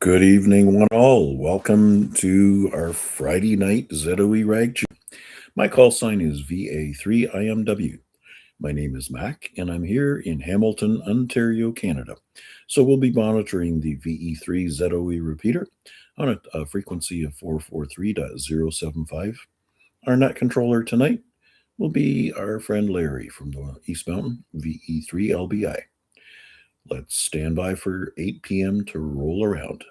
Good evening, one all. Welcome to our Friday night ZOE Ragchew. My call sign is VA3IMW. My name is Mac, and I'm here in Hamilton, Ontario, Canada. So we'll be monitoring the VE3 ZOE repeater on a frequency of 443.075. Our net controller tonight will be our friend Larry from the East Mountain, VE3LBI. Let's stand by for 8 p.m. to roll around.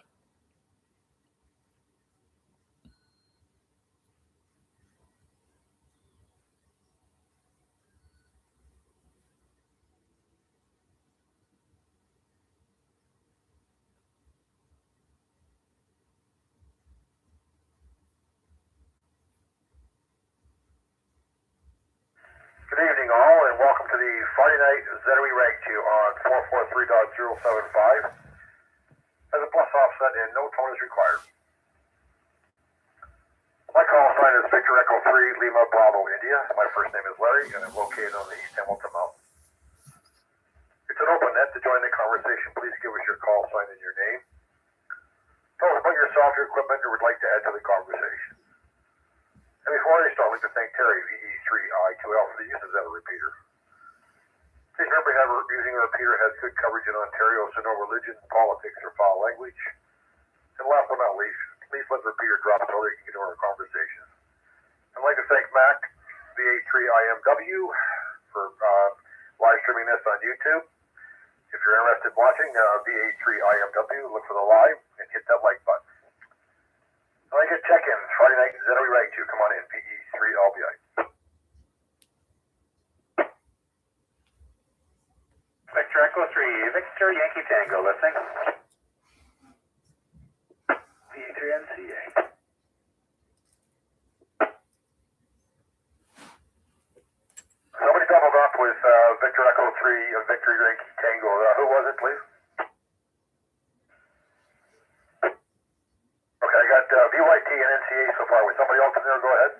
Good evening all, and welcome to the Friday night ZOE Ragchew on 443.075. As a plus offset and no tone is required. My call sign is Victor Echo 3 Lima Bravo India. My first name is Larry, and I'm located on the East Hamilton Mountain. It's an open net. To join the conversation, please give us your call sign and your name. Tell us about yourself, your equipment, or would like to add to the conversation. And before I start, I'd like to thank Terry, VE3I2L, for the use of that repeater. Please remember using a repeater has good coverage in Ontario, so no religion, politics, or foul language. And last but not least, please let the repeater drop so they can get into our conversation. I'd like to thank Mac, VA3IMW, for live streaming this on YouTube. If you're interested in watching VA3IMW, look for the live and hit that like button. I'd like to check in. Friday night, ZOE Ragchew. Come on in, VE3LBI. Victor Echo 3, Victor Yankee Tango, listening. VE3NCA. Somebody doubled up with Victor Echo 3, Victor Yankee Tango. Who was it, please? Okay, I got VYT and NCA so far. With somebody else in there, go ahead.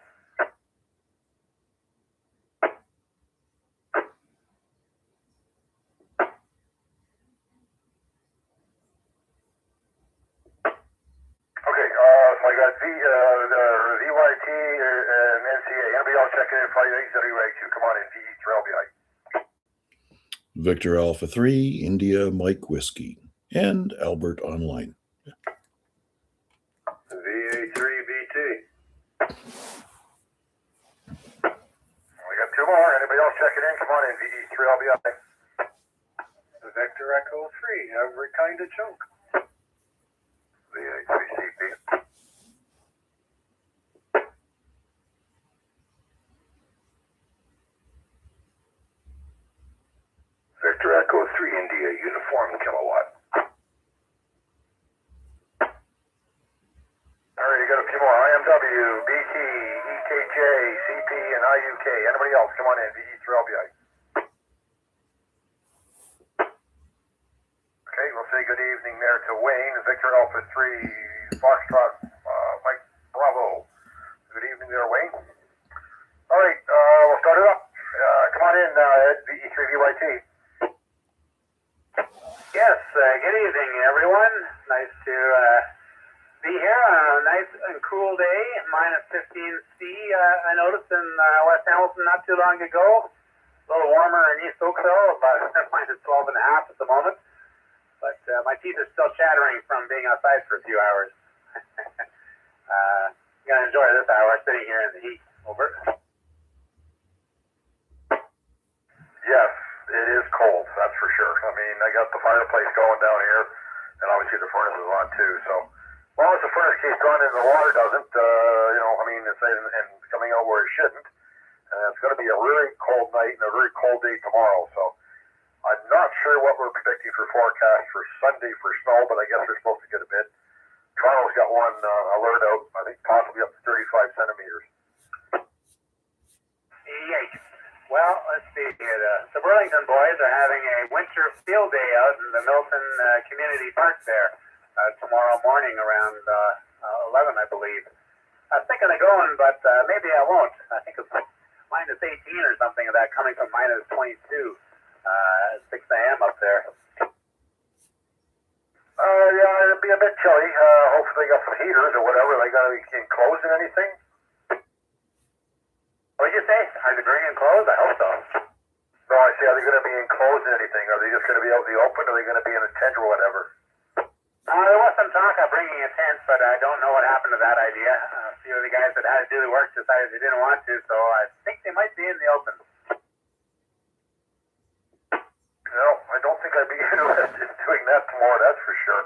Okay, so I got VYT and NCA. Anybody else checking in Friday night, ZOE Ragchew? Come on in, VE3LBI. Victor Alpha 3, India Mike Whiskey, and Albert Online. VA3BT. We got two more. Anybody else checking in? Come on in, VE3LBI. Vector Echo 3, every kind of joke. VA3CP. Vector Echo 3, India, uniform kilowatt. All right, you got a few more. IMW, BT, EKJ, CP, and IUK. Anybody else? Come on in, VE3LBI. Okay, we'll say good evening there to Wayne, Victor Alpha 3, Foxtrot, Mike Bravo. Good evening there, Wayne. All right, we'll start it up. Come on in, Ed, VE3VYT. Yes, good evening, everyone. Nice to be here on a nice and cool day, minus 15C. I noticed in West Hamilton not too long ago. A little warmer in East Oakville, about minus 12 and a half at the moment. But my teeth are still chattering from being outside for a few hours. Gonna enjoy this hour sitting here in the heat. Over. Yes, it is cold, that's for sure. I mean, I got the fireplace going down here, and obviously the furnace is on too, so as long as the furnace keeps on and the water doesn't, it's and coming out where it shouldn't, and it's going to be a really cold night and a very cold day tomorrow, so I'm not sure what we're predicting for forecast for Sunday for snow, but I guess we're supposed to get a bit. Toronto's got one alert out, I think possibly up to 35 centimeters. Yikes. Well, let's see here. The Burlington boys are having a winter field day out in the Milton Community Park there tomorrow morning around 11, I believe. I was thinking of going, but maybe I won't. I think it's minus 18 or something of that coming from minus 22 at 6 a.m. up there. Yeah, it'd be a a bit chilly. Hopefully they got some heaters or whatever. They got to be enclosed in anything? What'd you say? Are they bringing clothes? I hope so. No, I say, are they going to be enclosed in anything? Are they just going to be out in the open? Or are they going to be in a tent or whatever? There was some talk of bringing a tent, but I don't know what happened to that idea. A few of the guys that had to do the work decided they didn't want to, so I think they might be in the open. No, I don't think I'd be interested in doing that tomorrow, that's for sure.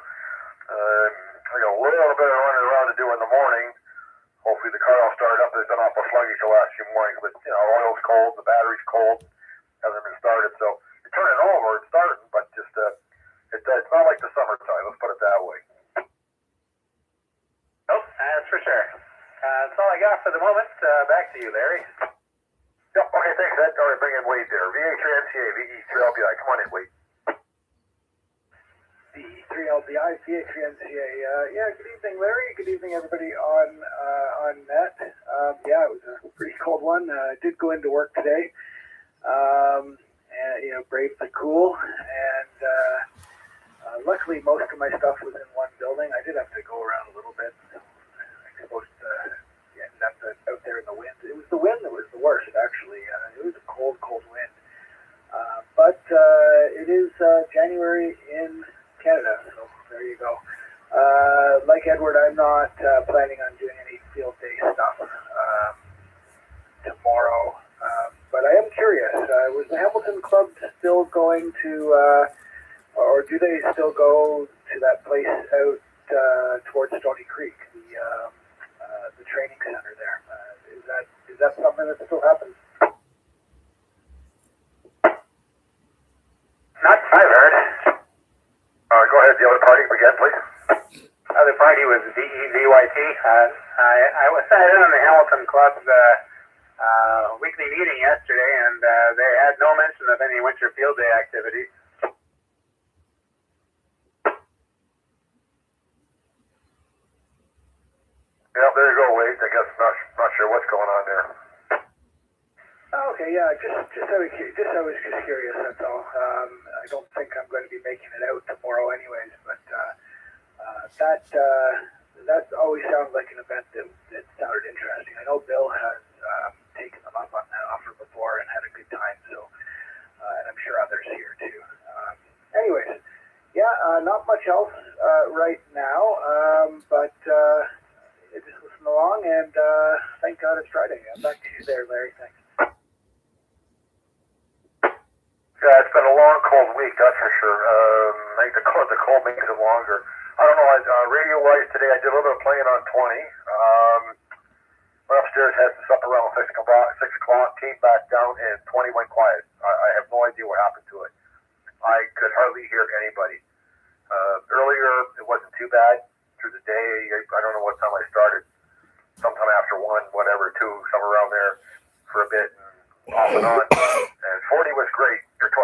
I got a little bit of running around to do in the morning. Hopefully the car will start up. It's been awful sluggish the last few mornings, but oil's cold, the battery's cold, hasn't been started, so it's turning over, it's starting, but just it's not like the summertime, let's put it that way. Nope, that's for sure. That's all I got for the moment. Back to you, Larry. Yep, okay, thanks, Ed. All right, bring in Wade there. VA3MCA, VE3LBI, come on in, Wade. VE3LBI, VA3MCA. Yeah, good evening, Larry. Good evening, everybody on net. Yeah, it was a pretty cold one. I did go into work today, and braved the cool, and luckily most of my stuff was in one building. I did have to go around a little bit. I suppose ended up out there in the wind. It was the wind that was the worst, actually. It was a cold, cold wind. But it is January in Canada, so there you go. Like Edward, I'm not planning on doing any field day stuff tomorrow, but I am curious. Was the Hamilton Club still going to, or do they still go to that place out towards Stony Creek, the training center there? Is that something that still happens? Not I've heard. Go ahead, the other party again, please. Other party was VE3YT. I was sat in on the Hamilton Club's weekly meeting yesterday, and they had no mention of any winter field day activities. Yeah, there you go, Wade. I guess not sure what's going on there. Okay, yeah, I was just curious, that's all. I don't think I'm going to be making it out tomorrow anyways, but that always sounds like an event that sounded interesting. I know Bill has taken them up on that offer before and had a good time, so, and I'm sure others here too. Anyways, yeah, not much else right now, but just listen along, and thank God it's Friday. Back to you there, Larry, thanks. Yeah, it's been a long, cold week, that's for sure. I think the cold makes it longer. I don't know, radio-wise today, I did a little bit of playing on 20. Went upstairs, had this up around 6 o'clock, came back down, and 20 went quiet. I have no idea what happened to it. I could hardly hear anybody. Earlier, it wasn't too bad. Through the day, I don't know what time I started. Sometime after 1, whatever, 2, somewhere around there for a bit, and off and on. And 40 was great. 20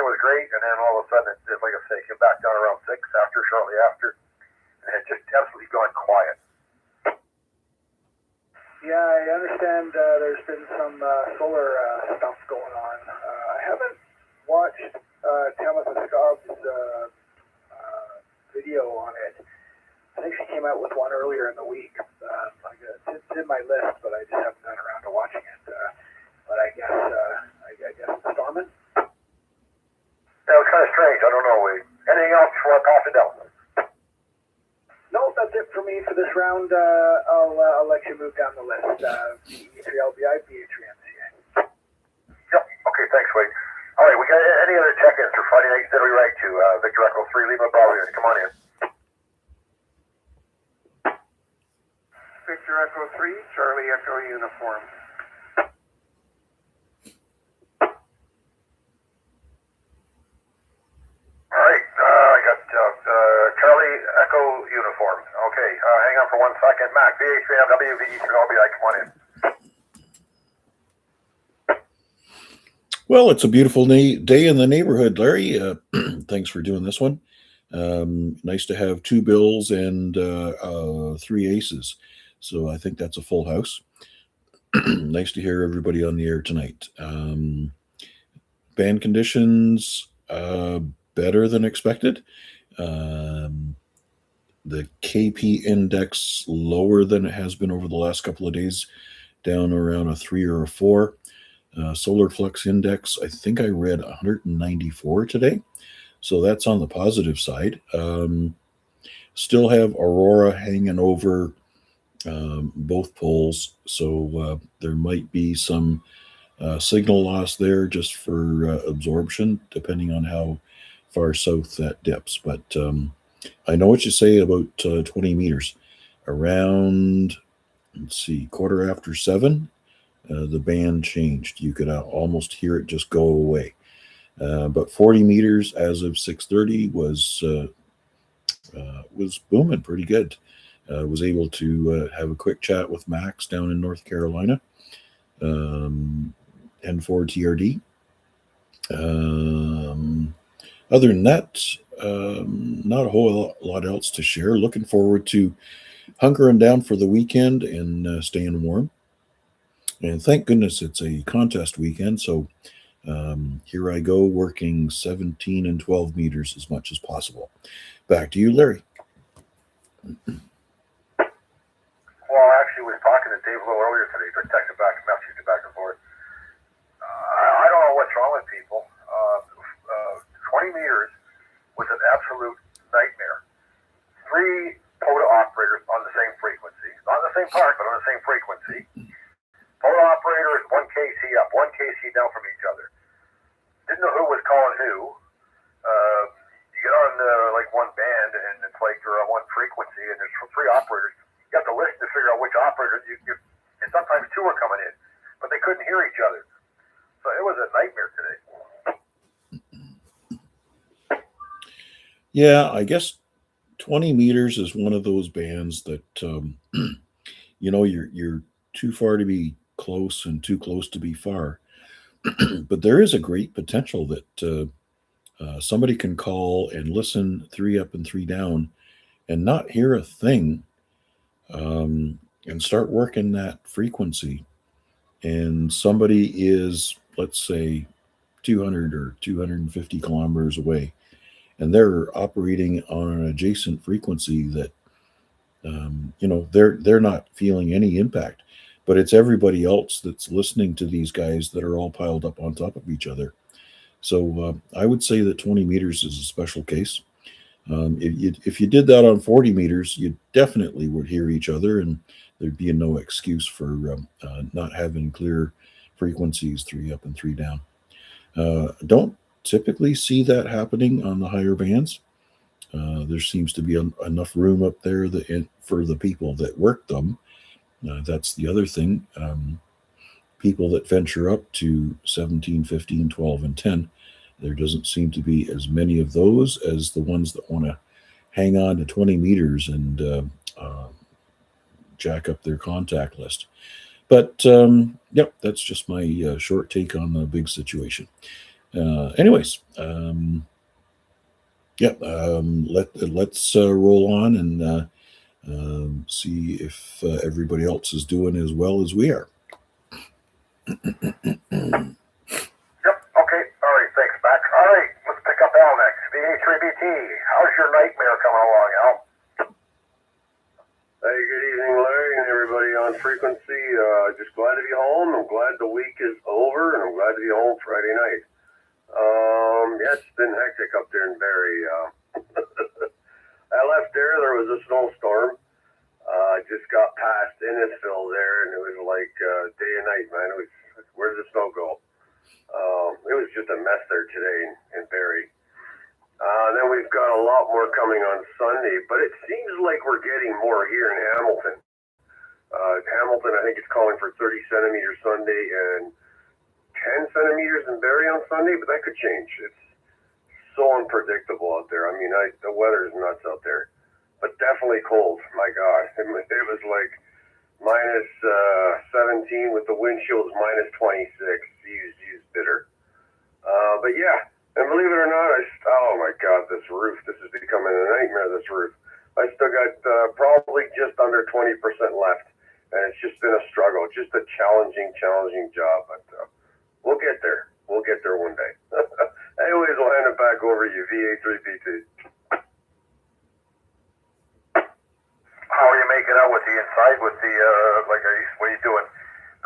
was great, and then all of a sudden, like I say, it came back down around 6 shortly after, and it just absolutely gone quiet. Yeah, I understand there's been some solar stuff going on. I haven't watched Tamitha Scobb's video on it. I think she came out with one earlier in the week. It's in my list, but I just haven't gotten around to watching it. But I guess it's storming. Yeah, it was kind of strange. I don't know. Anything else before I pass it down? No, that's it for me for this round. I'll let you move down the list. VE3LBI, VA3MCA. Yep. Okay, thanks, Wade. All right, we got any other check-ins for Friday night Zero Ragchew? Victor Echo 3, Lima Bravo, come on in. Victor Echo 3, Charlie Echo Uniform. All right, I got Charlie Echo Uniform. Okay, hang on for 1 second. Mac, VA3IMW, VE3LBI, come on in. Well, it's a beautiful day in the neighborhood, Larry. Thanks for doing this one. Nice to have 2 bills and 3 aces. So I think that's a full house. Nice to hear everybody on the air tonight. Band conditions, better than expected. the KP index lower than it has been over the last couple of days, down around a 3 or a 4. Solar flux index, I think I read 194 today. So that's on the positive side. Still have Aurora hanging over both poles. So there might be some signal loss there just for absorption, depending on how far south that dips. But I know what you say about 20 meters. Around, let's see, 7:15, the band changed. You could almost hear it just go away. But 40 meters as of 6:30 was booming pretty good. Was able to have a quick chat with Max down in North Carolina, N4 TRD. Other than that, not a whole lot else to share. Looking forward to hunkering down for the weekend and staying warm. And thank goodness it's a contest weekend, so here I go working 17 and 12 meters as much as possible. Back to you, Larry. Well, I actually was talking to Dave a little earlier today, just texting back, messaging back and forth. I don't know what's wrong with people. 20 meters was an absolute nightmare. 3 POTA operators on the same frequency. Not the same part, but on the same frequency. POTA operators, 1 kc up, 1 kc down from each other. Didn't know who was calling who. You get on like one band, and it's like you're on one frequency, and there's 3 operators. You have to listen to figure out which operator and sometimes 2 are coming in, but they couldn't hear each other. So it was a nightmare today. Yeah, I guess 20 meters is one of those bands that you're too far to be close and too close to be far. But there is a great potential that somebody can call and listen 3 up and 3 down and not hear a thing, and start working that frequency. And somebody is, let's say, 200 or 250 kilometers away, and they're operating on an adjacent frequency that they're not feeling any impact, but it's everybody else that's listening to these guys that are all piled up on top of each other. So I would say that 20 meters is a special case. If you did that on 40 meters, you definitely would hear each other, and there'd be no excuse for not having clear frequencies 3 up and 3 down. Don't typically see that happening on the higher bands. There seems to be enough room up there for the people that work them. That's the other thing. People that venture up to 17, 15, 12, and 10, there doesn't seem to be as many of those as the ones that want to hang on to 20 meters and jack up their contact list. But yep, that's just my short take on the big situation. Anyways, let's roll on and see if everybody else is doing as well as we are. Yep. Okay. All right. Thanks, Mac. All right. Let's pick up Al next. VA3BT. How's your nightmare coming along, Al? Hey, good evening, Larry, and everybody on frequency. Just glad to be home. I'm glad the week is over, and I'm glad to be home Friday night. Yeah, it's been hectic up there in Barrie. I left there was a snowstorm. Just got past Innisfil there, and it was like day and night, man. It was, where did the snow go? It was just a mess there today in Barrie. Then we've got a lot more coming on Sunday, but it seems like we're getting more here in Hamilton. Hamilton, I think it's calling for 30 centimeters Sunday and 10 centimeters in Barrie on Sunday, but that could change. It's so unpredictable out there. I mean, the weather is nuts out there, but definitely cold. My God, it was like minus 17 with the wind chills, minus 26. Use bitter. But yeah, and believe it or not, oh my God, this roof, this is becoming a nightmare, this roof. I still got probably just under 20% left, and it's just been a struggle, just a challenging job, but we'll get there. We'll get there one day. Anyways, I'll hand it back over to you, VA3BT. out with the inside with the like? What are you doing?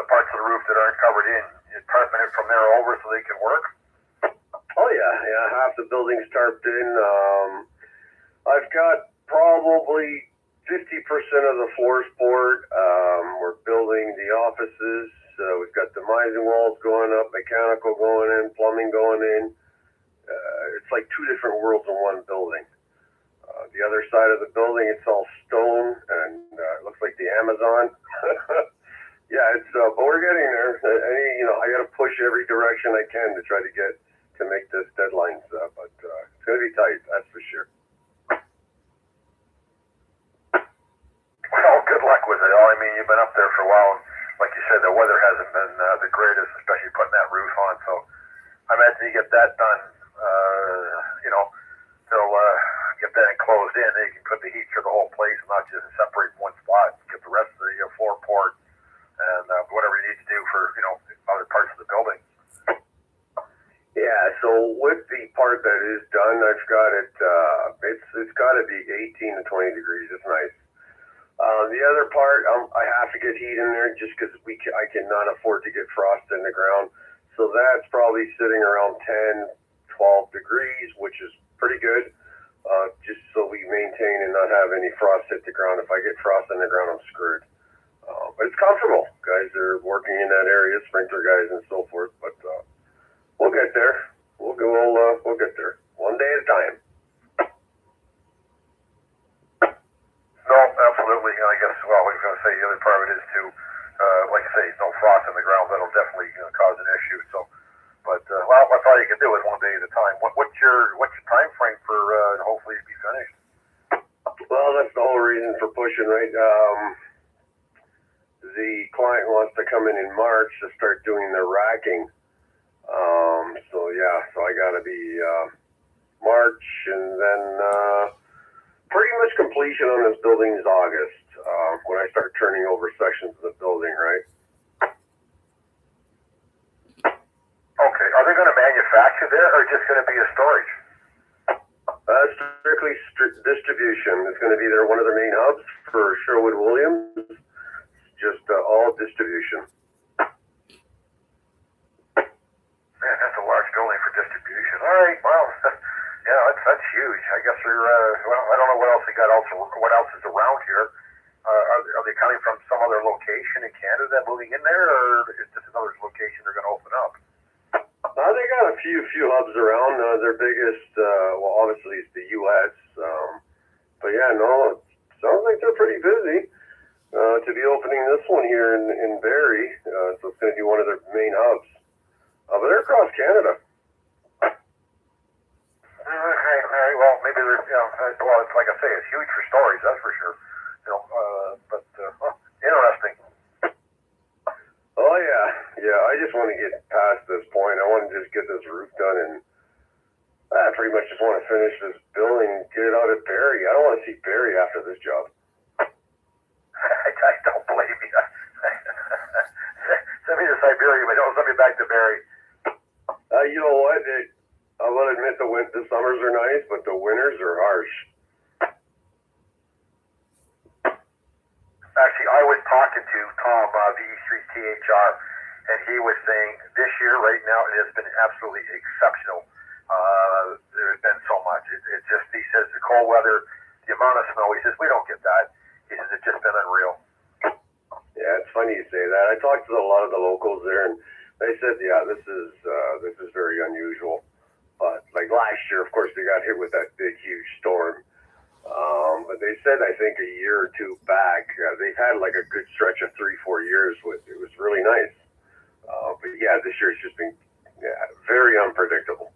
The parts of the roof that aren't covered in, you tarping it from there over so they can work. Oh yeah. Half the building's tarped in. I've got probably 50% of the floors poured. We're building the offices. We've got the mising walls going up, mechanical going in, plumbing going in. It's like two different worlds in one building. The other side of the building, it's all stone and it looks like the Amazon. Yeah, but we're getting there. I got to push every direction I can to try to make this deadline. But it's going to be tight, that's for sure. Well, good luck with it all. I mean, you've been up there for a while. And like you said, the weather hasn't been the greatest, especially putting that roof on. So I imagine you get that done, they'll get that enclosed in. They can put the heat through the whole place, not just separate one spot. Get the rest of the floor poured and whatever you need to do for, other parts of the building. Yeah, so with the part that is done, I've got it, it's got to be 18 to 20 degrees. It's nice. The other part, I have to get heat in there just because I cannot afford to get frost in the ground. So that's probably sitting around 10, 12 degrees, which is pretty good, just so we maintain and not have any frost hit the ground. If I get frost in the ground, I'm screwed. But it's comfortable. Guys are working in that area, sprinkler guys and so forth. But we'll get there. We'll get there. One day at a time. No, absolutely. I guess, I was going to say the other part of it is to, like I say, no frost in the ground. That'll definitely cause an issue. So, but that's all you can do is one day at a time. What's your time frame for hopefully to be finished? Well, that's the whole reason for pushing, right? The client wants to come in March to start doing the racking. So I got to be March, and then pretty much completion on this building is August, when I start turning over sections of the building, right? Okay. Are they going to manufacture there, or just going to be a storage? Strictly distribution. It's going to be one of their main hubs for Sherwood Williams. Just all distribution. Man, that's a large building for distribution. All right. Well, yeah, that's huge. I guess they're. I don't know what else they got. What else is around here? Are they coming from some other location in Canada, moving in there, or is this another location they're going to open up? They got a few hubs around. Their biggest, obviously, is the U.S. But yeah, no, it sounds like they're pretty busy to be opening this one here in Barrie. So it's going to be one of their main hubs. But they're across Canada. All right. Well, maybe they're. It's like I say, it's huge for stories. That's for sure. But interesting. Oh yeah. I just want to get past this point. I want to just get this roof done, and I pretty much just want to finish this building, get it out of Barrie. I don't want to see Barrie after this job. I don't blame you. Send me to Siberia, but don't send me back to Barrie. You know what? I will admit the summers are nice, but the winters are harsh. Actually, I was talking to Tom, VE3THR, and he was saying this year, right now, it has been absolutely exceptional. There's been so much. It just, he says, the cold weather, the amount of snow, he says, we don't get that. He says, it's just been unreal. Yeah, it's funny you say that. I talked to a lot of the locals there, and they said, yeah, this is very unusual. But like last year, of course, they got hit with that big, huge storm. But they said, I think a year or two back, they've had like a good stretch of 3-4 years with it was really nice. But yeah, this year it's just been very unpredictable.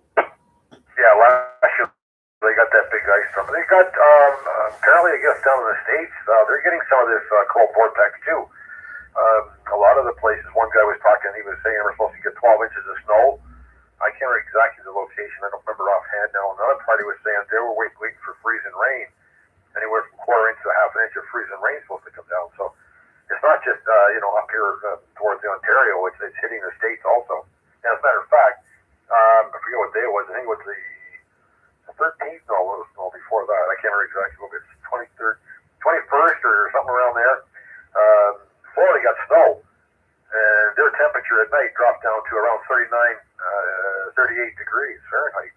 Yeah, last year they got that big ice storm. They got apparently, I guess, down in the States, they're getting some of this cold vortex too. A lot of the places, one guy was talking, he was saying we're supposed to get 12 inches of snow. I can't remember exactly the location. I don't remember offhand now. Another party was saying they were waiting for freezing rain. Anywhere from quarter inch to half an inch of freezing rain supposed to come down. So it's not just up here towards the Ontario. It's hitting the States also. And as a matter of fact, I forget what day it was. I think it was the 13th, no, it was before that. I can't remember exactly what it's 23rd, 21st or something around there. Florida got snow, and their temperature at night dropped down to around 38 degrees Fahrenheit.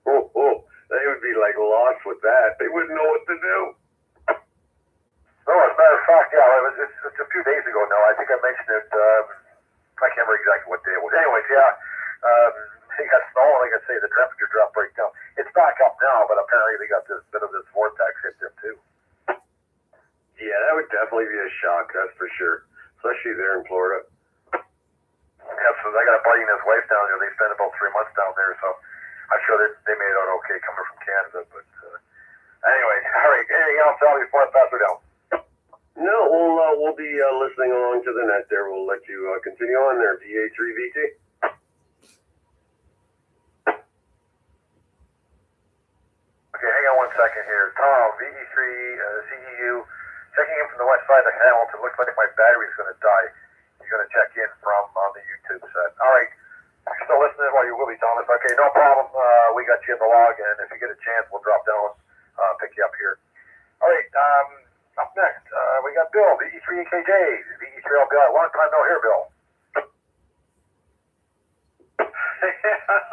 Oh, they would be like lost with that. They wouldn't know what to do. No, as a matter of fact, yeah, it's a few days ago now. I think I mentioned it. I can't remember exactly what day it was. Anyways, yeah, they got snow, and like I say, the temperature dropped right down. It's back up now, but apparently they got this bit of this vortex hit them too. Yeah, that would definitely be a shock, that's for sure. Especially there in Florida. Yeah, so I got a buddy and his wife down there. They spent about 3 months down there, so I'm sure that they made it out okay coming from Canada. But anyway, all right. Anything else, Al, before I pass it down? No, we'll be listening along to the net there. We'll let you continue on there, VA3VT. Okay, hang on 1 second here. Tom, VE3 CEU, checking in from the west side of Hamilton. Looks like my battery's going to die. You're going to check in from on the YouTube set. All right. You're still listening while you will be, Thomas. Okay, no problem. We got you in the log, and if you get a chance, we'll drop down, pick you up here. All right. Up next, we got Bill, VE3EKJ, VE3LBI. Long time no here, Bill.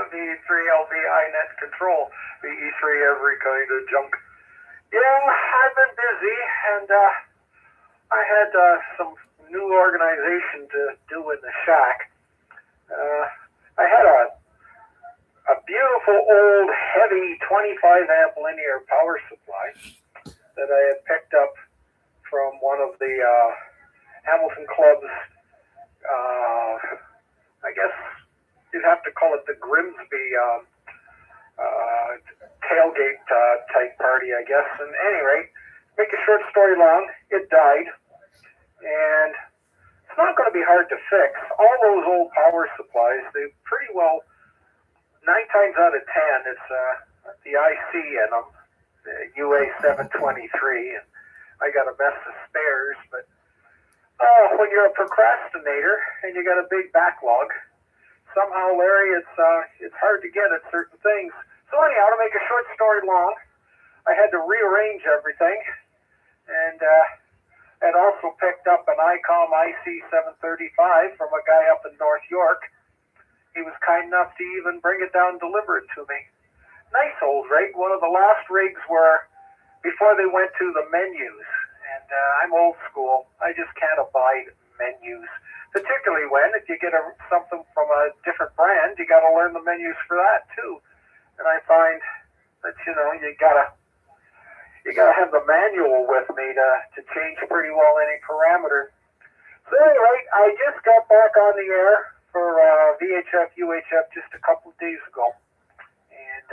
VA3LBI net control, VE3 every kind of junk. Yeah, I've been busy, and I had some new organization to do in the shack. I had a beautiful old heavy 25 amp linear power supply that I had picked up from one of the Hamilton clubs. I guess you'd have to call it the Grimsby tailgate type party, I guess. And at any rate, make a short story long, it died. And it's not going to be hard to fix. All those old power supplies, they pretty well, 9 times out of 10, it's the IC in them, the UA723, and I got a mess of spares. But when you're a procrastinator and you got a big backlog, somehow, Larry, it's hard to get at certain things. So anyhow, to make a short story long, I had to rearrange everything, and had also picked up an ICOM IC735 from a guy up in North York. He was kind enough to even bring it down and deliver it to me. Nice old rig, one of the last rigs where, before they went to the menus, and I'm old school, I just can't abide menus. Particularly when, if you get something from a different brand, you got to learn the menus for that too. And I find that you gotta have the manual with me to change pretty well any parameter. So anyway, I just got back on the air for VHF UHF just a couple of days ago, and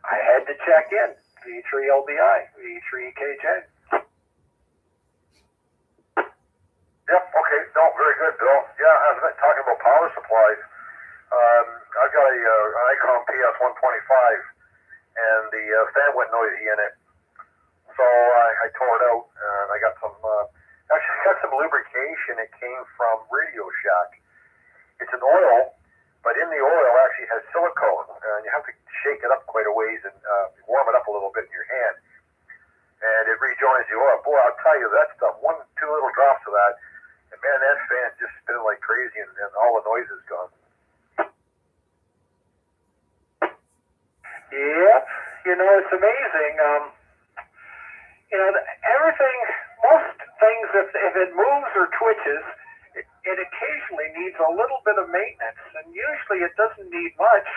I had to check in. VE3LBI, VE3EKJ. Yep, okay, no, very good, Bill. Yeah, I was talking about power supplies. I've got an ICOM PS125, and the fan went noisy in it. So I tore it out, and I got some lubrication. It came from Radio Shack. It's an oil, but in the oil actually has silicone, and you have to shake it up quite a ways and warm it up a little bit in your hand. And it rejoins the oil. Boy, I'll tell you, that stuff, 1-2 little drops of that, and man, that fan just spinning like crazy, and all the noise is gone. Yep, it's amazing. Everything, most things, if it moves or twitches, it occasionally needs a little bit of maintenance, and usually it doesn't need much,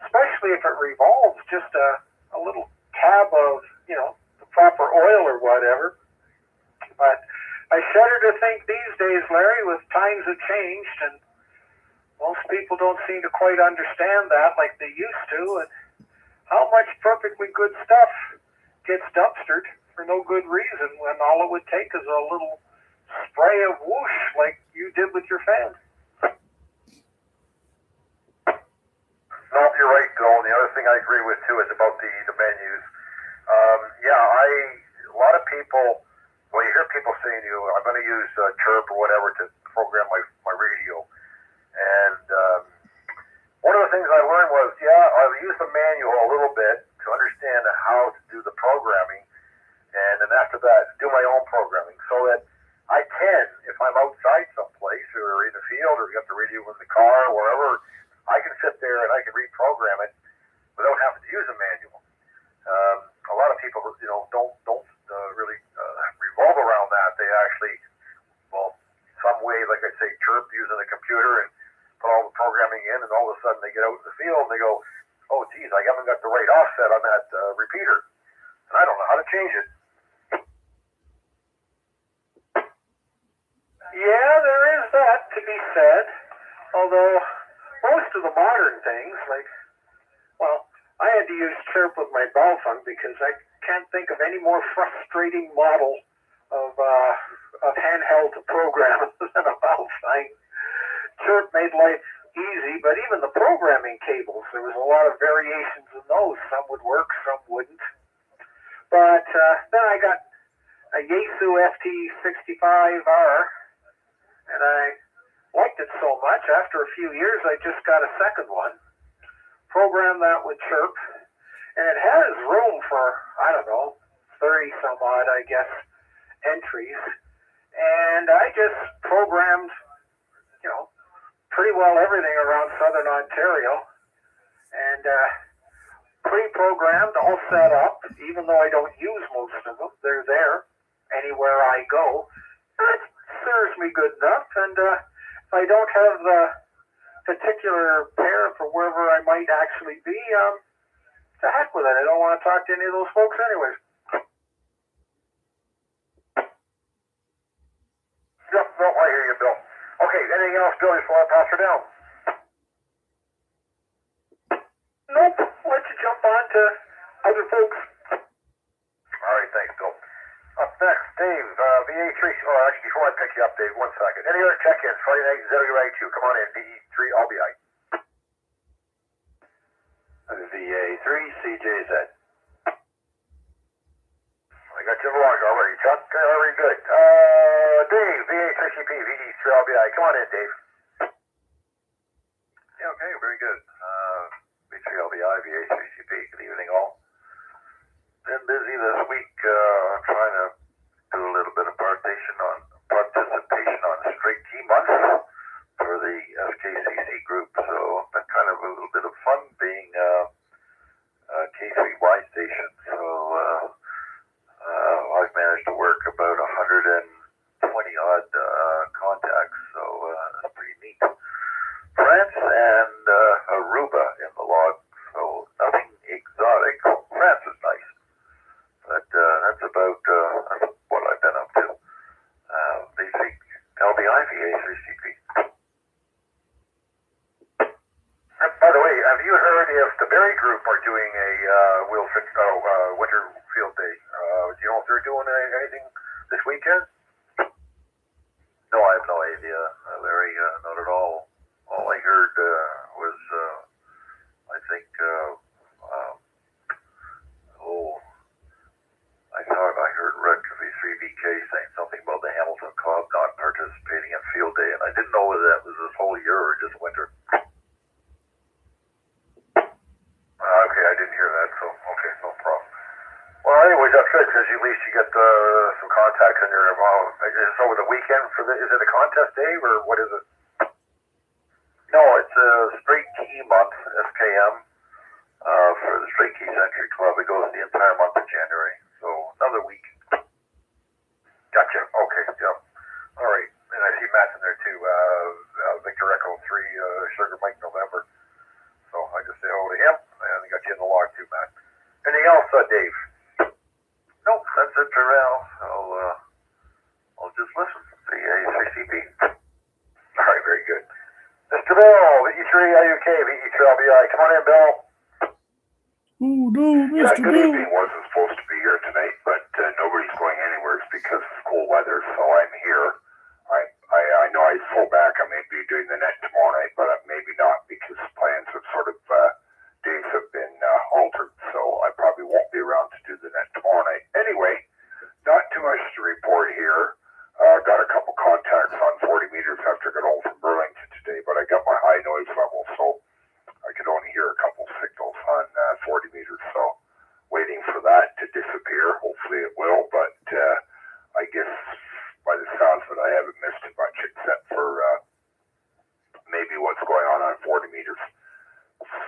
especially if it revolves, just a little tab of, the proper oil or whatever. But I shudder to think these days, Larry, with times have changed, and most people don't seem to quite understand that like they used to, and how much perfectly good stuff gets dumpstered for no good reason when all it would take is a little spray of whoosh like you did with your fan. No, you're right, Bill. And the other thing I agree with too is about the menus. A lot of people, well, you hear people saying I'm going to use Chirp or whatever to program my radio. And one of the things I learned was, I'll use the manual a little bit. without having to use a manual. A lot of people, don't really revolve around that. They actually, some way, like I say, chirp using a computer and put all the programming in, and all of a sudden they get out in the field and they go, oh, geez, I haven't got the right offset on that repeater, and I don't know how to change it. Yeah, there is that to be said. Although most of the modern things, I had to use chirp with my Balfung because I can't think of any more frustrating model of handheld to program than a Balfung. Chirp made life easy, but even the programming cables, there was a lot of variations in those. Some would work, some wouldn't. But then I got a Yaesu FT65R, and I liked it so much, after a few years, I just got a second one. Programmed that with chirp, and it has room for, 30 some odd, I guess, entries. And I just programmed, pretty well everything around southern Ontario, and pre-programmed, all set up, even though I don't use most of them. They're there anywhere I go. That serves me good enough, and if I don't have the particular pair for wherever I might actually be, to heck with it. I don't want to talk to any of those folks anyways. Yep, no, I hear you, Bill. Okay, anything else, Bill, before I pass her down? Nope, let you jump on to other folks. All right, thanks, Bill. Up next, Dave, VA3, actually, before I pick you up, Dave, 1 second. Any other check-ins? Friday night, Zero Ragchew. Come on in, VE3LBI. VA3CJZ. I got you along already, Chuck. Very good. Dave, VA3CP, VE3LBI. Come on in, Dave. Yeah, okay, very good. V3LBI, VA3CP. Good evening, all. Been busy this week trying to do a little bit of participation on straight T month for the SKCC group. So been kind of a little bit of fun being K3Y station. So I've managed to work about 120 odd contacts. So that's pretty neat. France and Aruba in the log. So nothing exotic. France is nice. But that's about what I've been up to. Basic LBI VA3CP. By the way, have you heard if the Berry Group are doing a winter field day? Do you know if they're doing anything this weekend? No, I have no idea, Larry. Not at all. All I heard was, I heard Red V3VK saying something about the Hamilton Club not participating in field day, and I didn't know whether that was this whole year or just winter. Okay, I didn't hear that, so okay, no problem. Well, anyways, that's good, because at least you get some contacts in your is it over the weekend is it a contest, Dave, or what is it? No, it's a straight key month, SKM, for the Straight Key Century Club. It goes the entire month of January, so another week. Gotcha. Okay, yep. All right, and I see Matt's in there too. Victor Echo 3, Sugar Mike November. So I just say hello to him, and I got you in the log too, Matt. Anything else, Dave? Nope, that's it for now. I'll just listen. VA3CP. All right, very good. Mr. Bill, VE3IUK, VE3LBI. Come on in, Bill. Oh no, Yeah, Mr. good Bill. evening. Wasn't supposed to be here tonight, but nobody's going anywhere. It's because of cold weather, so I'm here. I know I pull back. I may be doing the net tomorrow night, but maybe not because plans have sort of days have been altered. So I probably won't be around to do the net tomorrow night. Anyway, not too much to report here. Got a couple contacts on 40 meters after I got home from Burlington today, but I got my high noise level, so I could only hear a couple signals on 40 meters. So waiting for that to disappear. Hopefully it will, but I guess by the sounds of it, I haven't missed too much except for maybe what's going on 40 meters.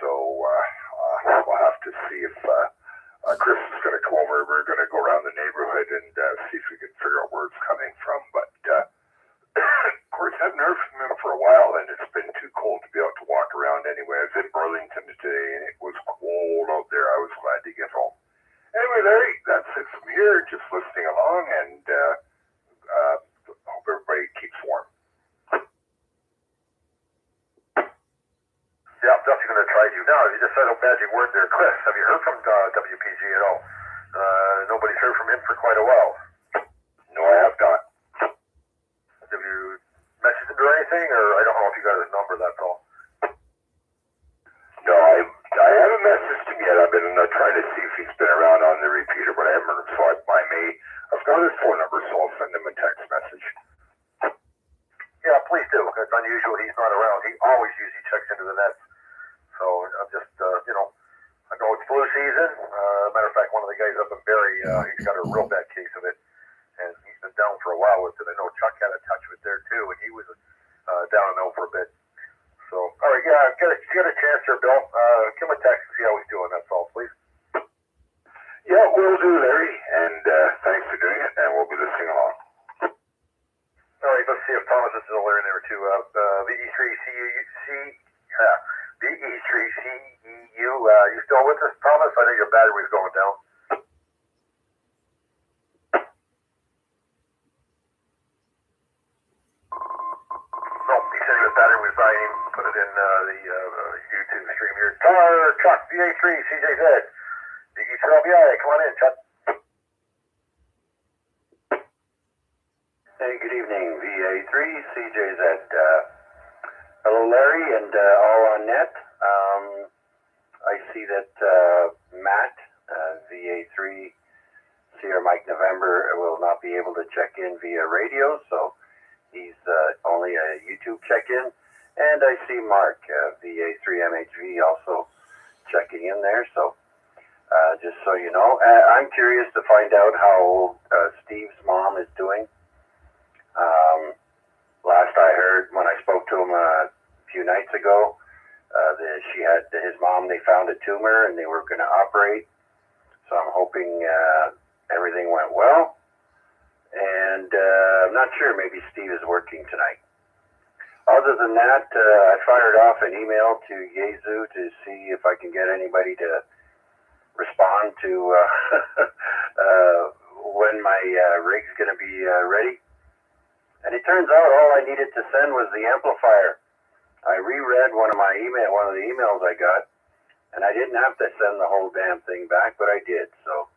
So we'll have and see if we can figure out where it's coming from. But of course, I haven't heard from him for a while, and it's been too cold to be out to walk around anyway. I was in Burlington today, and it was cold out there. I was glad to get home. Anyway, Larry, that's it from here. Just listening along, and hope everybody keeps warm. Yeah, I'm definitely going to try you. Now, you just said a magic word there. Chris, have you heard from WPG at all? Nobody's heard from him for quite a while. No, I have not. Have you messaged him or anything, or I don't know if you got his number, that's all. No, I haven't messaged him yet. I've been trying to see if he's been around on the repeater, but I haven't heard him, so I've got his phone number, so I'll send him a text message. Yeah, please do. It's unusual he's not around. He always usually checks into the nets. So I'm just, I know it's flu season. Matter of fact, one of the guys up in Barrie, he's got a real bad case of it, and he's been down for a while with it. I know Chuck had a touch of it there too, and he was down and out for a bit. So, all right, yeah, get a chance here, Bill. Give him a text and see how he's doing. That's all, please. Yeah, we'll do, Larry, and thanks for doing it, and we'll be listening along. All right, let's see if Thomas is still there in there too. VE3CEU, you still with us, Thomas? I know your battery was going down. No, he said his battery was dying. Put it in the YouTube stream here. Chuck, VA3, CJZ. VE3LBI, come on in, Chuck. Hey, good evening, VA3, CJZ. Hello, Larry, and all on net. I see that Matt, VA3, Sierra Mike November, will not be able to check in via radio, so he's only a YouTube check-in. And I see Mark, VA3MHV, also checking in there, so just so you know. I'm curious to find out how Steve's mom is doing. Last I heard, when I spoke to him a few nights ago, she had his mom, they found a tumor and they were going to operate. So I'm hoping everything went well. And I'm not sure, maybe Steve is working tonight. Other than that, I fired off an email to Yezu to see if I can get anybody to respond to when my rig's going to be ready. And it turns out all I needed to send was the amplifier. I reread one of the emails I got, and I didn't have to send the whole damn thing back, but I did. So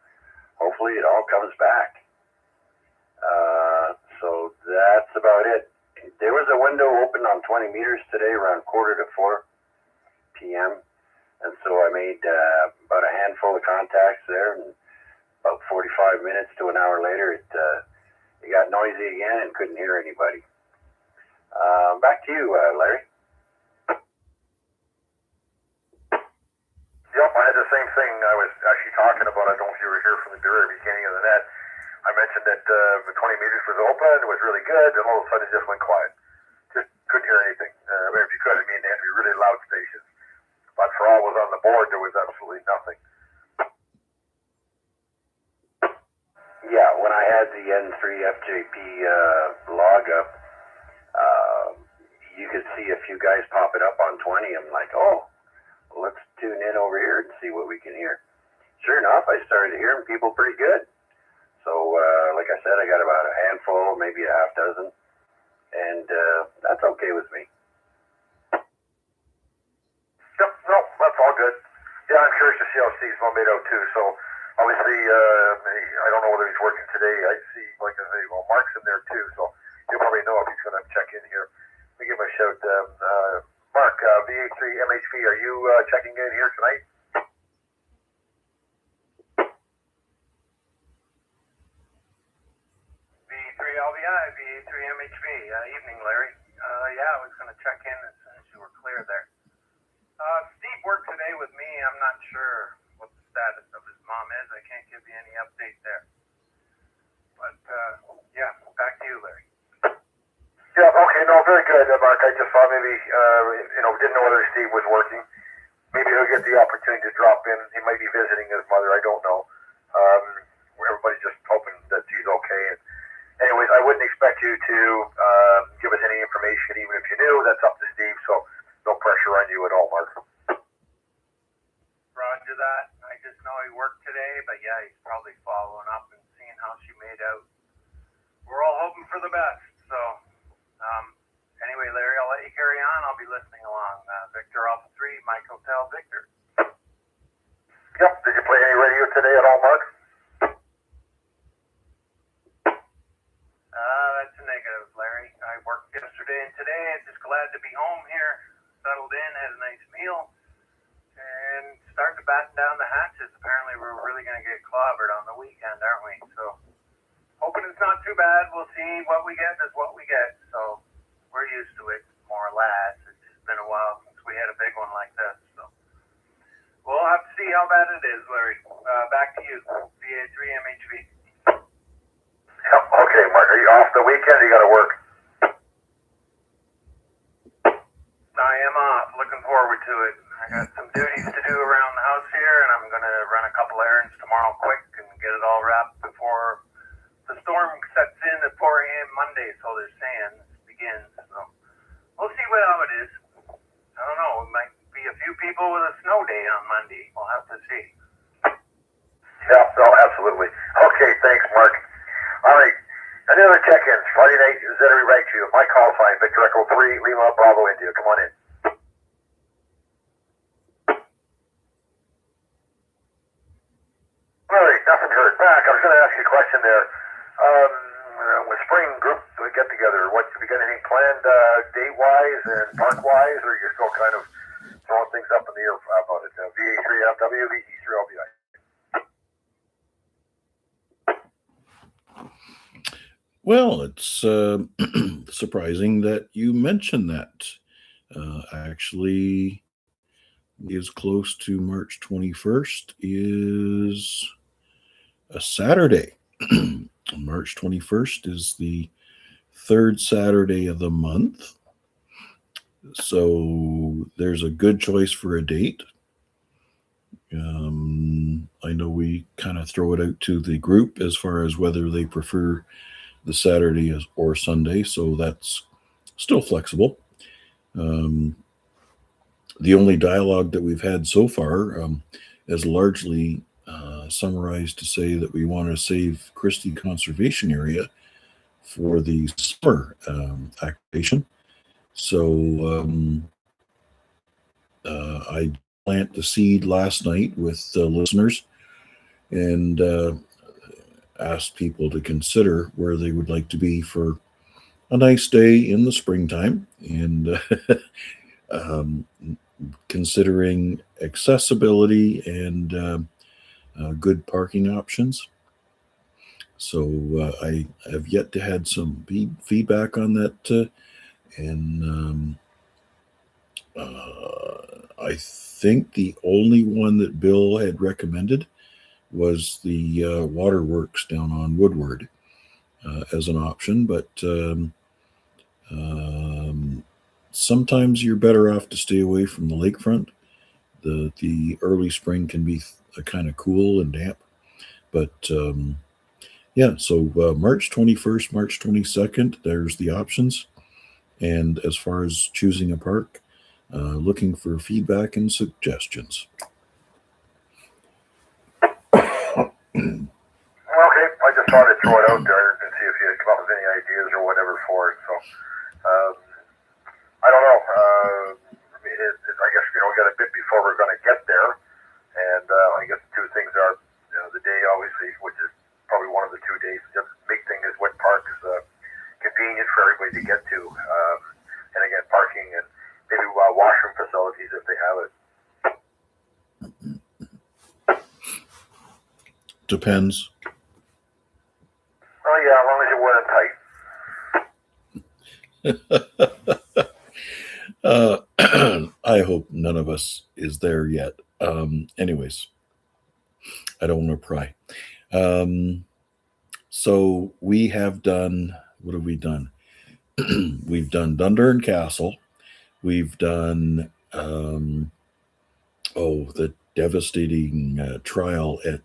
hopefully it all comes back. So that's about it. There was a window open on 20 meters today around 3:45 p.m. And so I made about a handful of contacts there, and about 45 minutes to an hour later, it got noisy again and couldn't hear anybody. Back to you, Larry. Yep, I had the same thing I was actually talking about. I don't know if you were here from the very beginning of the net. I mentioned that the 20 meters was open, it was really good, and all of a sudden it just went quiet. Just couldn't hear anything. If you could, I mean, they had to be really loud stations. But for all was on the board, there was absolutely nothing. Yeah, when I had the N3 FJP log up, you could see a few guys popping up on 20. I'm like, oh, let's tune in over here and see what we can hear. Sure enough, I started hearing people pretty good. So, like I said, I got about a handful, maybe a half dozen, and that's okay with me. Yep, no, that's all good. Yeah, I'm curious to see how Steve's mom made out too. So, obviously, I don't know whether he's working today. I see, like I say, well, Mark's in there too, so he'll probably know if he's going to check in here. Let me give him a shout. Mark, VA3MHV, are you checking in here tonight? VE3LBI, VA3MHV. Evening, Larry. Yeah, I was going to check in as soon as you were clear there. Steve worked today with me. I'm not sure what the status of his mom is. I can't give you any update there. But, yeah, back to you, Larry. Yeah, okay, no, very good, Mark. I just thought maybe, didn't know whether Steve was working. Maybe he'll get the opportunity to drop in. He might be visiting his mother. I don't know. Everybody's just hoping that you to give us any information, even if you knew. That's up to Steve, so no pressure on you at all, Mark. Roger that. I just know he worked today, but yeah, he's probably following up and seeing how she made out. We're all hoping for the best. So, anyway, Larry, I'll let you carry on. I'll be listening along. Victor Alpha 3, Mike Hotel Victor. Yep. Did you play any radio today at all, Mark? That's a negative, Larry. I worked yesterday and today. I'm just glad to be home here, settled in, had a nice meal, and starting to batten down the hatches. Apparently, we're really going to get clobbered on the weekend, aren't we? So, hoping it's not too bad. We'll see. What we get is what we get. So, we're used to it, more or less. It's just been a while since we had a big one like this. So, we'll have to see how bad it is, Larry. Back to you, VA3MHV. Yep. Okay, Mark. Are you off the weekend? Or you got to work? I am off. Looking forward to it. I got some duties to do around the house here, and I'm going to run a couple errands tomorrow quick and get it all wrapped before the storm sets in at 4 a.m. Monday, so they're saying begins. So we'll see how it is. I don't know. It might be a few people with a snow day on Monday. We'll have to see. Yeah, no, absolutely. Okay, thanks, Mark. All right, another check-in. Friday night, VA3 Ragchew. My call sign, Victor Echo 3, Lima, Bravo, India. Come on in. All right, nothing heard back. I was going to ask you a question there. With spring group get-together, what have you got anything planned date-wise and park-wise, or you're still kind of throwing things up in the air about it? VA3IMW, VE3LBI. Well, it's surprising that you mentioned that. Actually, is close to March 21st is a Saturday. March 21st is the third Saturday of the month. So there's a good choice for a date. I know we kind of throw it out to the group as far as whether they prefer the Saturday or Sunday, so that's still flexible. The only dialogue that we've had so far is largely summarized to say that we want to save Christie Conservation Area for the summer activation. So I planted the seed last night with listeners and asked people to consider where they would like to be for a nice day in the springtime, and considering accessibility and good parking options. So I have yet to had some feedback on that, and I think the only one that Bill had recommended was the waterworks down on Woodward as an option, but sometimes you're better off to stay away from the lakefront. The early spring can be kind of cool and damp, but yeah, so March 21st, March 22nd, there's the options. And as far as choosing a park, looking for feedback and suggestions. Okay, I just thought I'd throw it out there and see if you had come up with any ideas or whatever for it. So, I don't know. I mean, I guess, we got a bit before we're going to get there. And I guess the two things are, the day, obviously, which is probably one of the 2 days. The big thing is what park is convenient for everybody to get to. And again, parking and maybe washroom facilities if they have it. Depends. Oh, yeah, as long as you're wearing tight. I hope none of us is there yet. Anyways, I don't want to pry. So we have done, what have we done? We've done Dundurn Castle. We've done, the devastating trial at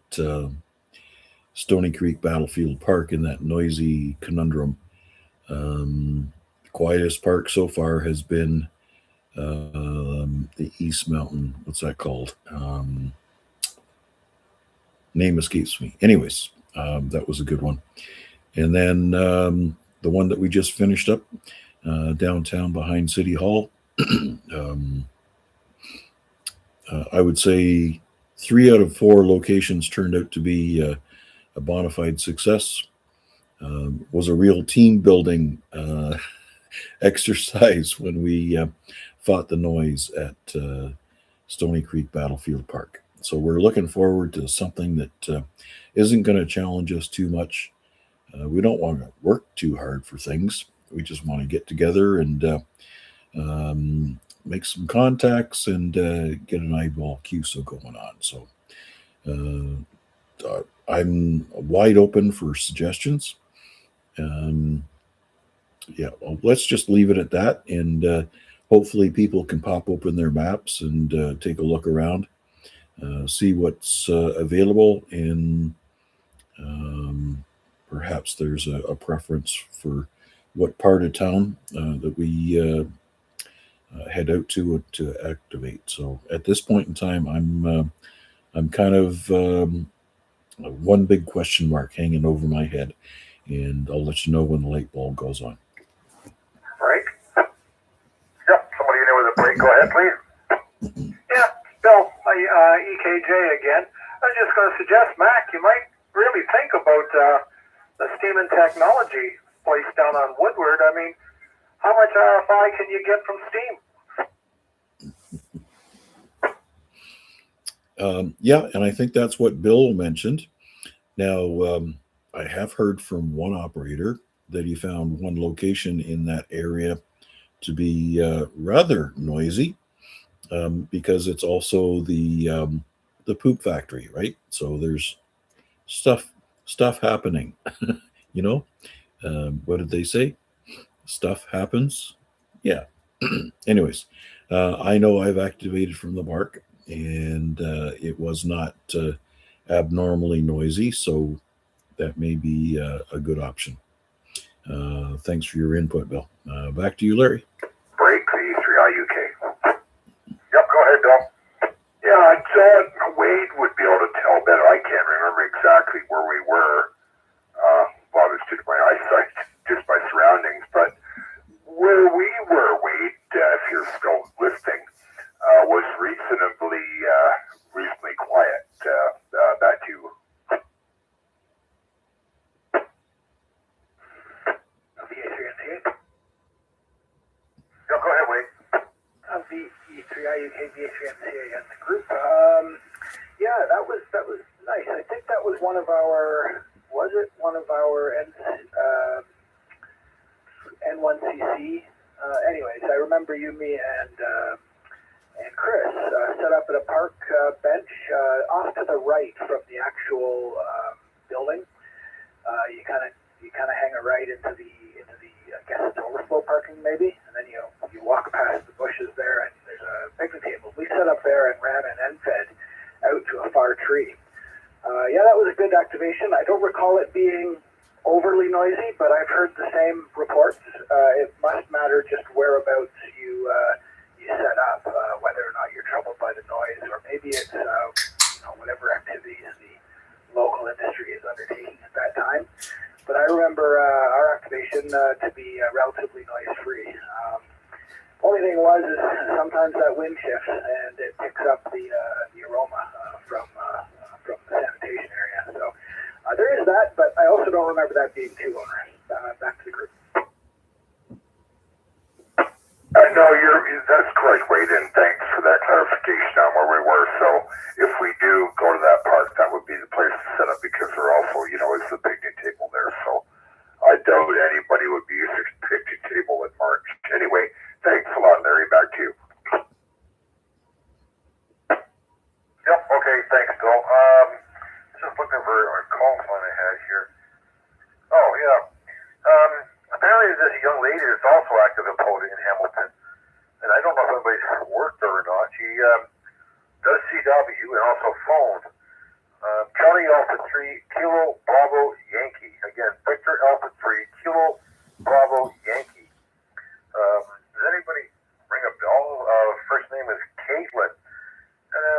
Stony Creek Battlefield Park in that noisy conundrum. Quietest park so far has been the East Mountain. What's that called? Name escapes me. Anyways, that was a good one. And then the one that we just finished up downtown behind City Hall. I would say 3 out of 4 locations turned out to be a bona fide success. Was a real team building exercise when we fought the noise at Stony Creek Battlefield Park. So we're looking forward to something that isn't going to challenge us too much. We don't want to work too hard for things. We just want to get together and make some contacts and get an eyeball QSO going on. So I'm wide open for suggestions. Well, let's just leave it at that, and hopefully people can pop open their maps and take a look around, see what's available, and perhaps there's a preference for what part of town that we head out to activate. So at this point in time, I'm kind of one big question mark hanging over my head, and I'll let you know when the light bulb goes on. Right? Yep, somebody in there with a break. Go ahead, please. Yeah, Bill, EKJ again. I was just going to suggest, Mac, you might really think about the Steam and Technology place down on Woodward. I mean, how much RFI can you get from Steam? Yeah, and I think that's what Bill mentioned. Now, I have heard from one operator that he found one location in that area to be rather noisy because it's also the poop factory, right? So there's stuff happening. You know, what did they say? Stuff happens. Yeah. Anyways, I know I've activated from the park, and it was not abnormally noisy, so that may be a good option. Thanks for your input, Bill. Back to you, Larry. Break VA3IUK. Yep, go ahead, Bill. Yeah, I thought Wade would be able to tell better. I can't remember exactly where we were. Well, it's due to my eyesight, just my surroundings. But where we were, Wade, if you're still listening, was reasonably quiet. Back to you. VA3NCA. Yep, go ahead, Wade. VE3IUK, VA3NCA as the group. Yeah, that was nice. I think that was one of our N1CC. Anyways, I remember you, me, and Chris set up at a park bench off to the right from the actual building. You kind of hang a right into the I guess it's overflow parking maybe, and then you walk past the bushes there, and there's a picnic table. We set up there and ran an end-fed out to a far tree. Yeah, that was a good activation. I don't recall it being overly noisy, but I've heard the same reports. It must matter just whereabouts you set up, whether or not you're troubled by the noise, or maybe it's whatever activities the local industry is undertaking at that time. But I remember our activation to be relatively noise-free. Only thing was is sometimes that wind shifts and it picks up the aroma from the sanitation area. So there is that, but I also don't remember that being too onerous. Back to the group. No, that's correct, Wade, and thanks for that clarification on where we were. So if we do go to that park, that would be the place to set up because there also, is the picnic table there. So I doubt anybody would be using a picnic table in March. Anyway, thanks a lot, Larry. Back to you. Yep, okay, thanks, Bill. Just looking for a call sign I had here. Oh, yeah. Apparently there's a young lady that's also active in in Hamilton. And I don't know if anybody's worked her or not. She does CW and also phone. Charlie Alpha 3, Kilo Bravo Yankee. Again, Victor Alpha 3, Kilo Bravo Yankee. Does anybody ring a bell? First name is Caitlin.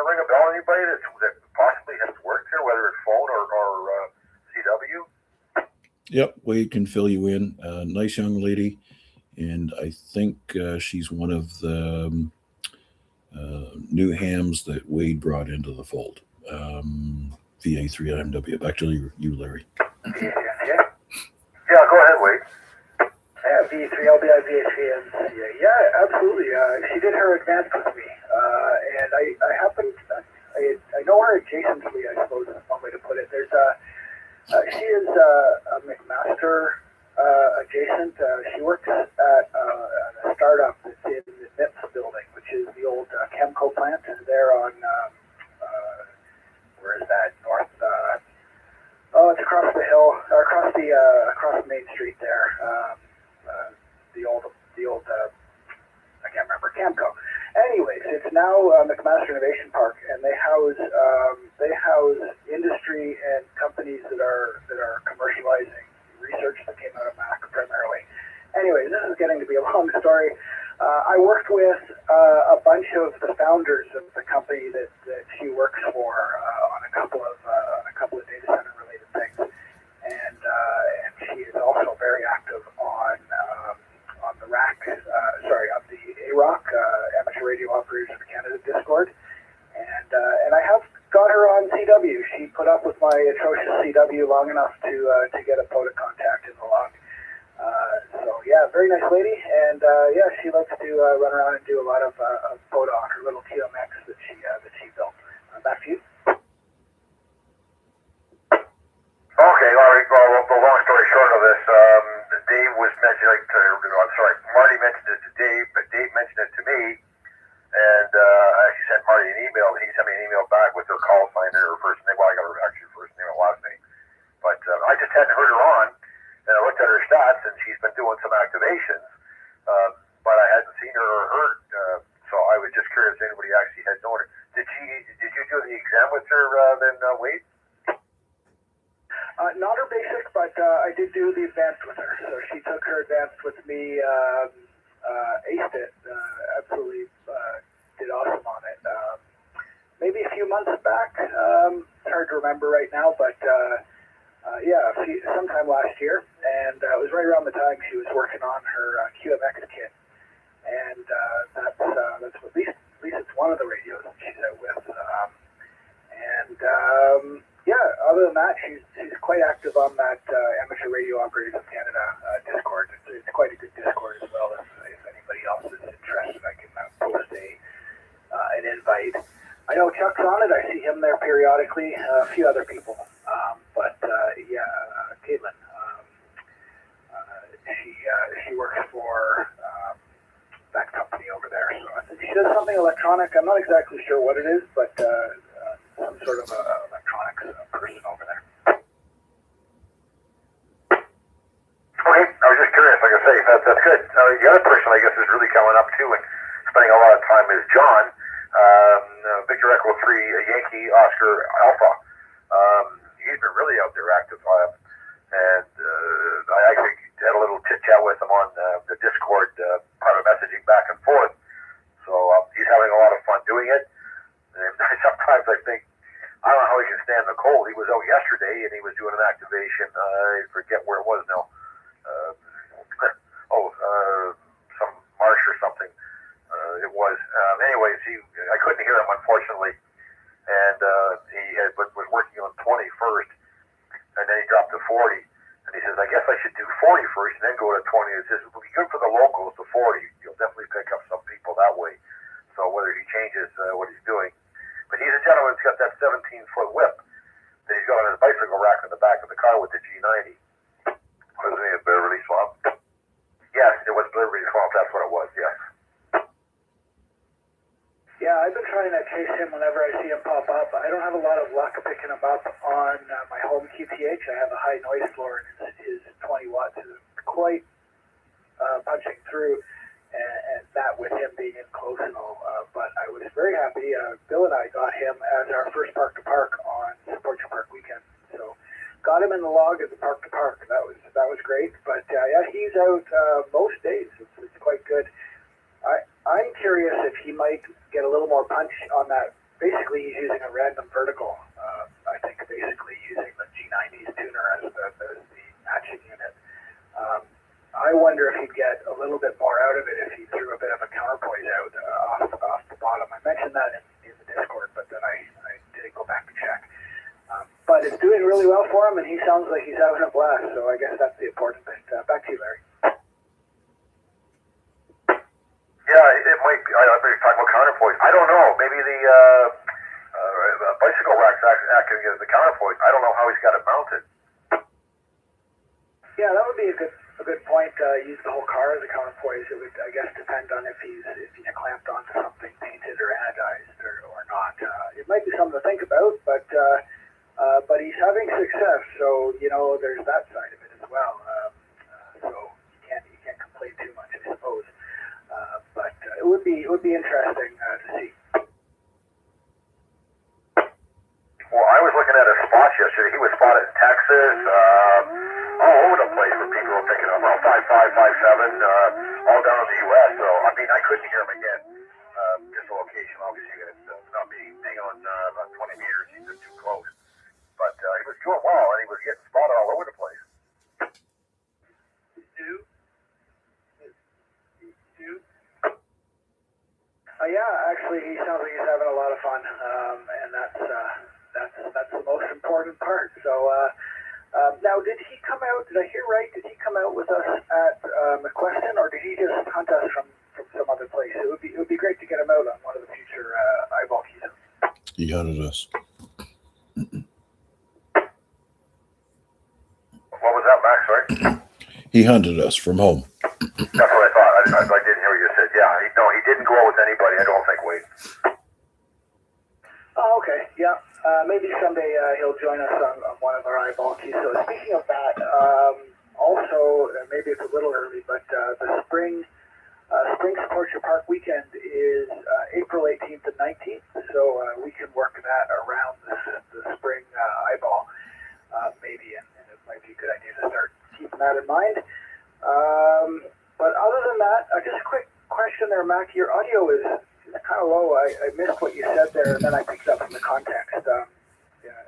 Ring a bell? Anybody that possibly has worked here, whether it's phone or CW? Yep, Wade can fill you in. Nice young lady, and I think she's one of the new hams that Wade brought into the fold. VA3IMW. Back to you, Larry. Yeah, go ahead, Wade. VE3LBI, VA3IMW. Yeah, absolutely. She did her advance with me, and I happened, I know her adjacently, I suppose is one way to put it. There's she is a McMaster adjacent. She works at a startup that's in the MIPS building, which is the old Chemco plant there on, where is that, north, it's across the hill, or across Main Street there. The old, I can't remember, Camco. Anyways, it's now McMaster Innovation Park, and they house industry and companies that are commercializing research that came out of Mac primarily. Anyways, this is getting to be a long story. I worked with a bunch of the founders of the company that she works for on a couple of data center related things, and she is also very active on the on the AROC, Amateur Radio Operators of Canada Discord, and I have got her on CW. She put up with my atrocious CW long enough to get a photo contact in the log. So yeah, very nice lady, and yeah, she likes to run around and do a lot of photo on her little TMX that she built. Back to you. Okay, Larry, well, the long story short of this, Dave was mentioning Marty mentioned it to Dave, but Dave mentioned it to me, and I actually sent Marty an email. He sent me an email back with her call sign and her first name. Well, I got her actually first name and last name, but I just hadn't heard her on, and I looked at her stats, and she's been doing some activations, but I hadn't seen her or heard, so I was just curious if anybody actually had known her. Did you do the exam with her then, Wade? Not her basic, but I did do the advanced with her. So she took her advanced with me, aced it, absolutely did awesome on it. Maybe a few months back, it's hard to remember right now, but yeah, sometime last year, and it was right around the time she was working on her QMX kit, and that's at least it's one of the radios that she's out with, and yeah, other than that, she's quite active on that Amateur Radio Operators of Canada Discord. It's quite a good Discord as well. If anybody else is interested, I can post an invite. I know Chuck's on it. I see him there periodically. A few other people, but yeah, Caitlin. She works for that company over there. So I think she does something electronic. I'm not exactly sure what it is, but some sort of electronics person over there. Okay, I was just curious. Like I say, that's good. The other person I guess is really coming up too and spending a lot of time is John, Victor Echo 3, Yankee Oscar Alpha. He's been really out there active, and I actually had a little chit chat with him on the Discord, private messaging back and forth. So he's having a lot of fun doing it. And sometimes I think, I don't know how he can stand the cold. He was out yesterday and he was doing an activation. I forget where it was now. Some marsh or something. It was. Anyways, I couldn't hear him unfortunately, and was working on 20 first, and then he dropped to 40. And he says, I guess I should do 40 first and then go to 20. It says it'll be good for the locals to 40. You'll definitely pick up some people that way. So whether he changes what he's doing. But he's a gentleman who's got that 17-foot whip that he's got on his bicycle rack in the back of the car with the G90. Wasn't it Beverly Swamp? Yes, it was Beverly Swamp. That's what it was, yes. Yeah, I've been trying to chase him whenever I see him pop up. I don't have a lot of luck picking him up on my home QTH. I have a high noise floor, and his 20 watts is quite punching through. And that with him being in close and all, but I was very happy. Bill and I got him as our first Park to Park on Support Your Park weekend. So got him in the log as a Park to Park. That was that was great. But yeah, he's out most days. It's quite good. I'm curious if he might get a little more punch on that. Basically, he's using a random vertical. I think basically using the G90's tuner as the matching unit. I wonder if he'd get a little bit more out of it if he threw a bit of a counterpoise out off the bottom. I mentioned that in the Discord, but then I didn't go back to check. But it's doing really well for him, and he sounds like he's having a blast. So I guess that's the important thing. Back to you, Larry. Yeah, it might be. I think you're talking about counterpoise. I don't know. Maybe the bicycle rack's acting as the counterpoise. I don't know how he's got it mounted. Yeah, that would be a good point. Use the whole car as a counterpoise. It would, I guess, depend on if he's clamped onto something painted or anodized or not. It might be something to think about, but he's having success. So there's that side of it as well. So you can't complain too much, I suppose. But it would be interesting to see. Well, I was looking at his spots yesterday. He was spotted in Texas, all over the place where people were picking up, 5.5, 5.7, all down in the U.S. So, I mean, I couldn't hear him again. Just the location, obviously, it's not being on about 20 meters. He's just too close. But he was doing well, and he was getting spotted all over the place. Yeah, actually, he sounds like he's having a lot of fun, and that's the most important part. So, now, did he come out? Did I hear right? Did he come out with us at McQuestion, or did he just hunt us from some other place? It would be great to get him out on one of the future eyeball keys. He hunted us. What was that, Max? Sorry? He hunted us from home. That's what I thought. I didn't hear what you said. Yeah, he didn't go out with anybody, I don't think, Wade. Oh, okay. Yeah. Maybe someday he'll join us on one of our eyeball keys. So speaking of that, also, maybe it's a little early, but the Spring Support Your Park weekend is April 18th and 19th. So we can work that around the spring eyeball, maybe, and it might be a good idea to start keeping that in mind. But other than that, just a quick question there, Mac. Your audio is kind of low. I missed what you said there, and then I picked up from the context.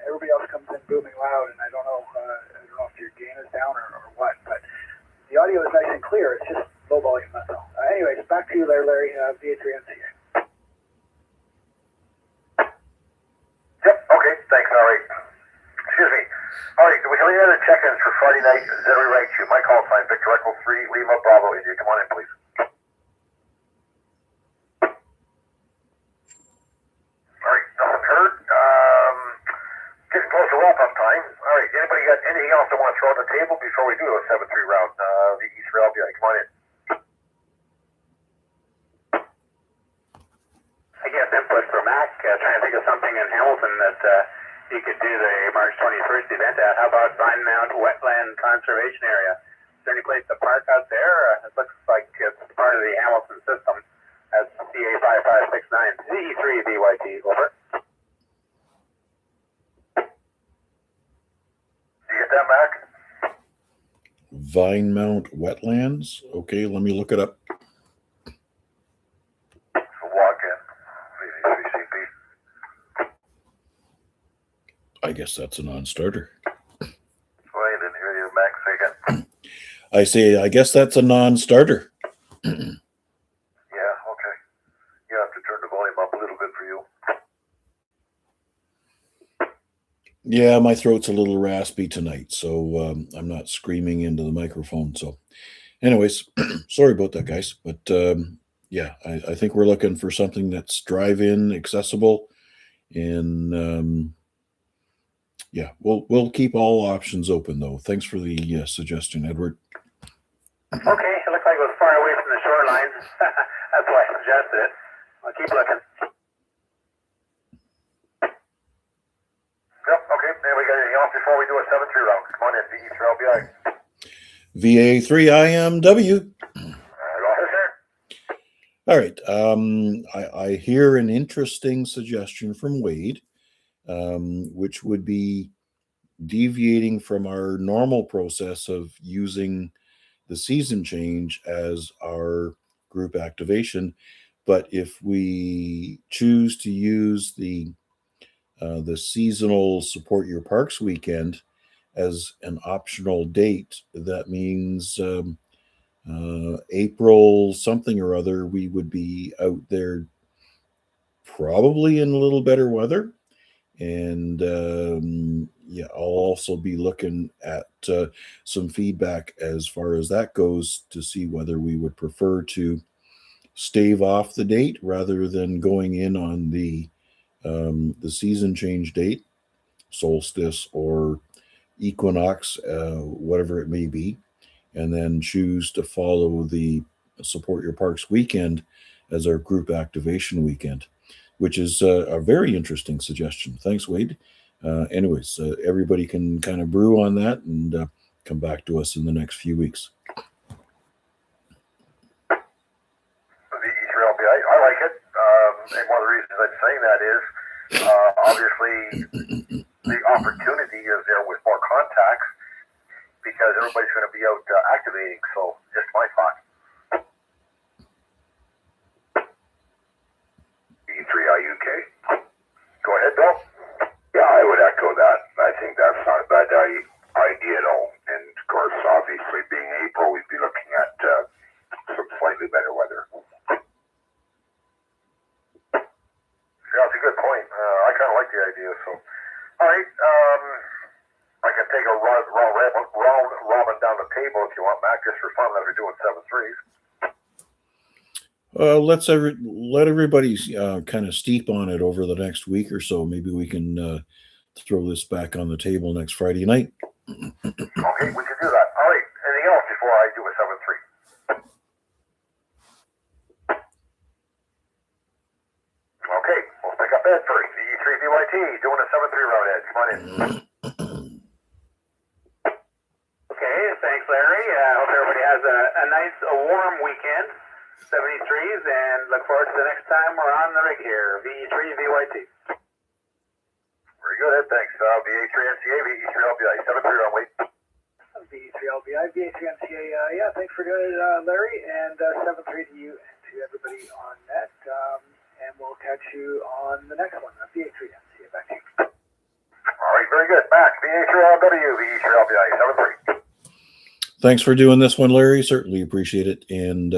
Everybody else comes in booming loud, and I don't know if your gain is down or what, but the audio is nice and clear. It's just low volume, that's all. Anyways, back to you there, Larry, VA3MCA. Yep, okay, thanks, all right. Excuse me. All right, do we have any other check-ins for Friday night? Larry VE3LBI, my call sign, Victor Echo 3, Lima, Bravo, India. Come on in, please. All right, nothing heard. Getting close to wrap-up time. All right, anybody got anything else they want to throw on the table before we do a 7-3 round? VE3LBI, come on in. I guess input for Mac, trying to think of something in Hamilton that you could do the March 21st event at. How about Vine Mount Wetland Conservation Area? Is there any place to park out there? It looks like it's part of the Hamilton system. That's CA5569 VE3BYT, over. You get that, Mac? Vine Mount Wetlands. Okay, let me look it up. Walk in. VV3CP. I guess that's a non-starter. Well, I didn't hear you, Max. Say again. I say, I guess that's a non-starter. Yeah, okay. You have to turn the volume up a little bit for you. Yeah, my throat's a little raspy tonight, so I'm not screaming into the microphone. So anyways, sorry about that, guys. But yeah, I think we're looking for something that's drive-in accessible. And yeah, we'll keep all options open, though. Thanks for the suggestion, Edward. Okay, it looks like it was far away from the shoreline. That's why I suggested it. I'll keep looking. Yep, okay. Anybody got anything else before we do a 7-3 round? Come on in, VE3LBI. VA3IMW. Go ahead, sir. All right. I hear an interesting suggestion from Wade, which would be deviating from our normal process of using the season change as our group activation. But if we choose to use the seasonal Support Your Parks weekend as an optional date, that means April something or other, we would be out there probably in a little better weather. And yeah, I'll also be looking at some feedback as far as that goes to see whether we would prefer to stave off the date rather than going in on the season change date, solstice or equinox, whatever it may be, and then choose to follow the Support Your Parks weekend as our group activation weekend, which is a very interesting suggestion. Thanks, Wade. Anyways, everybody can kind of brew on that and come back to us in the next few weeks. VE3LBI, I like it. And one of the reasons I'm saying that is obviously the opportunity is there with more contacts because everybody's going to be out activating. So just my thought. VE3IUK. Go ahead, Bill. Yeah, I would echo that. I think that's not a bad idea at all. And of course, obviously, being April, we'd be looking at some slightly better weather. Yeah, that's a good point. I kind of like the idea. So, all right. I can take a round robin down the table if you want, Mac, just for fun, as we're doing 7-3s. Let everybody kind of steep on it over the next week or so. Maybe we can throw this back on the table next Friday night. Okay, we can do that. All right. Anything else before I do a 7-3? Okay, we'll pick up Ed first. VE3VYT doing a 7-3 round, Ed. Come on in. Okay, thanks, Larry. I hope everybody has a nice, warm weekend. 73s, and look forward to the next time we're on the rig here. VE3VYT. Very good, Ed. Thanks. VA3NCA, VE3LBI. 7-3 round, wait. VA3LBI, VA3NCA, yeah, thanks for doing it, Larry, and 7-3 to you and to everybody on net. And we'll catch you on the next one, VA3NCA. Back to you. All right, very good. Back, VA3LW, VE3LBI. 7-3. Thanks for doing this one, Larry. Certainly appreciate it. And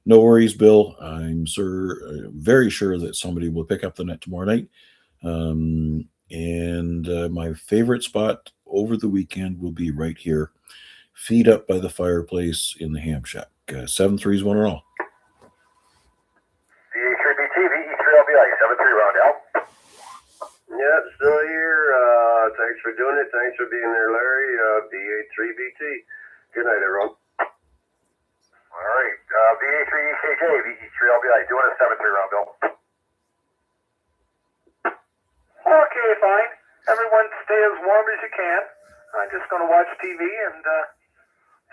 no worries, Bill. I'm very sure that somebody will pick up the net tomorrow night. And my favorite spot over the weekend will be right here, feet up by the fireplace in the ham shack. 7-3s, one and all. VA3BT, VE3LBI. 7-3 round, Al. Yep, still here. Thanks for doing it. Thanks for being there, Larry. VA3BT. Good night, everyone. All right. VA3EKJ, VE3LBI. Doing a 7-3 round, Bill. Okay, fine. Everyone stay as warm as you can. I'm just going to watch TV and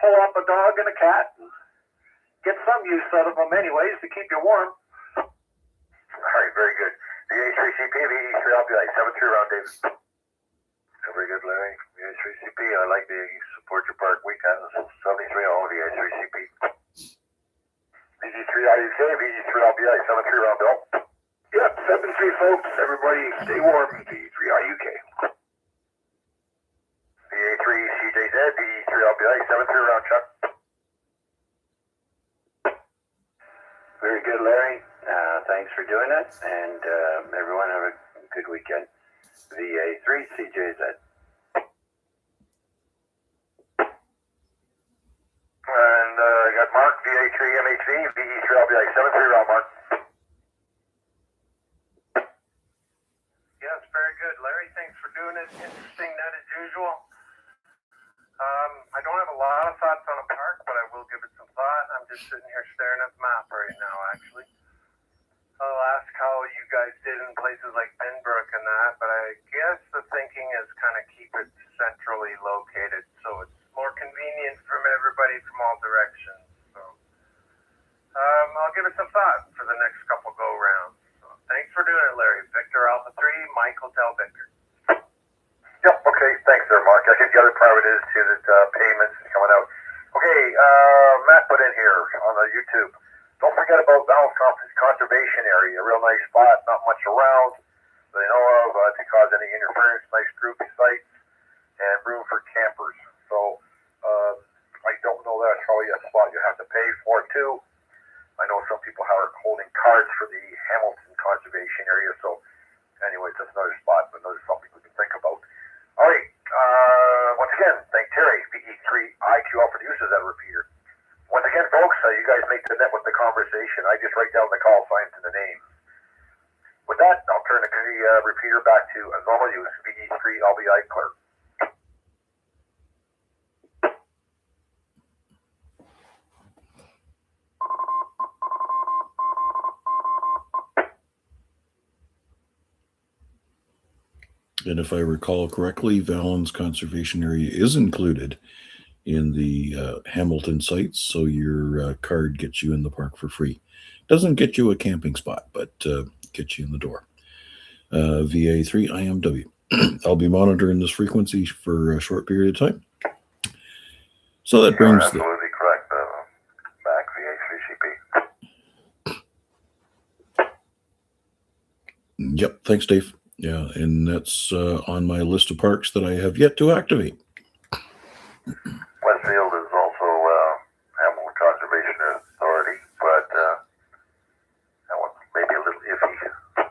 pull up a dog and a cat and get some use out of them anyways to keep you warm. All right, very good. VA3CP, VE3LBI. 7-3 round, Dave. Very good, Larry. VA3CP, I like the Support Your Park weekend. 73 on VA3CP. VG3IUK, VG3LBI. 7-3 round, Bill. Yep, 7-3, folks. Everybody stay warm. VE3IUK. VA3CJZ, VE3LBI. 7-3 round, Chuck. Very good, Larry. Thanks for doing it, and everyone have a good weekend. VA3CJZ. And I got Mark, VA3MHV, VE3LBI. 7-3 round, Mark. Yes, very good, Larry. Thanks for doing it. Interesting net as usual. I don't have a lot of thoughts on a park, but I will give it some thought. I'm just sitting here staring at the map right now, actually. I'll ask how you guys did in places like Binbrook and that, but I guess the thinking is kind of keep it centrally located so it's more convenient from everybody from all directions. So I'll give it some thought for the next couple go-rounds. So thanks for doing it, Larry. Victor Alpha 3, Mike Hotel Victor. Yep, okay. Okay, thanks there, Mark. I think the other part of it is too that payments is coming out. Okay, Matt put in here on the YouTube. Don't forget about Valve Conservation Area, a real nice spot, not much around that I know of to cause any interference, nice groupie sites, and room for campers. So I don't know that's probably a spot you have to pay for too. I know some people are holding cards for the Hamilton Conservation Area, so anyways, that's another spot, but another something we can think about. All right, once again, thank Terry, VE3IQL for the use of that repeater. Once again, folks, you guys make the net with the conversation. I just write down the call signs and the names. With that, I'll turn the repeater back to a normal use, VE3LBI clerk. And if I recall correctly, Valens Conservation Area is included in the Hamilton sites, so your card gets you in the park for free. Doesn't get you a camping spot, but gets you in the door. VA3IMW. I'll be monitoring this frequency for a short period of time. So that brings You're absolutely correct, Mac, VA3CP. Yep, thanks, Dave. Yeah, and that's on my list of parks that I have yet to activate. Westfield is also Hamilton Conservation Authority, but that one's maybe a little iffy.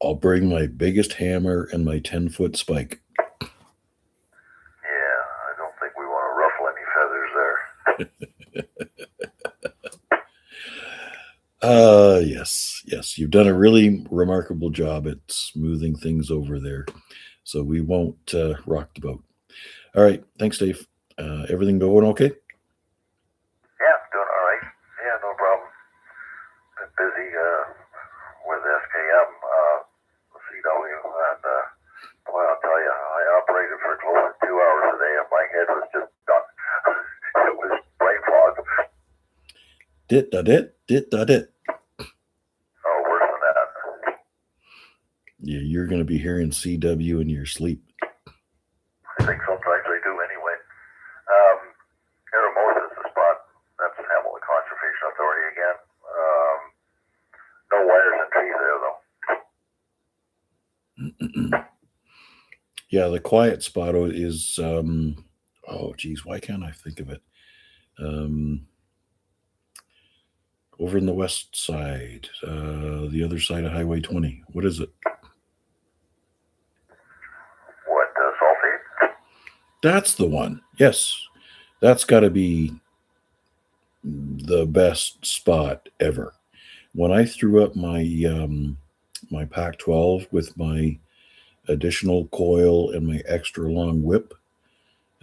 I'll bring my biggest hammer and my 10-foot spike. Yeah, I don't think we want to ruffle any feathers there. Yes, you've done a really remarkable job at smoothing things over there, so we won't rock the boat. All right, thanks, Dave. Everything going okay? Yeah, doing all right. Yeah, no problem. Been busy with SKM, CW, and boy, I'll tell you, I operated for close to 2 hours a day, and my head was just done. It was brain fog. Dit. Oh, worse than that. Yeah, you're going to be hearing CW in your sleep. I think sometimes I do anyway. Eramosa is the spot. That's Hamilton Conservation Authority again. No wires and trees there, though. Yeah, the quiet spot is, oh, geez, why can't I think of it? Over in the west side, the other side of Highway 20. What is it? What, sulfate? That's the one. Yes, that's got to be the best spot ever. When I threw up my my Pac-12 with my additional coil and my extra long whip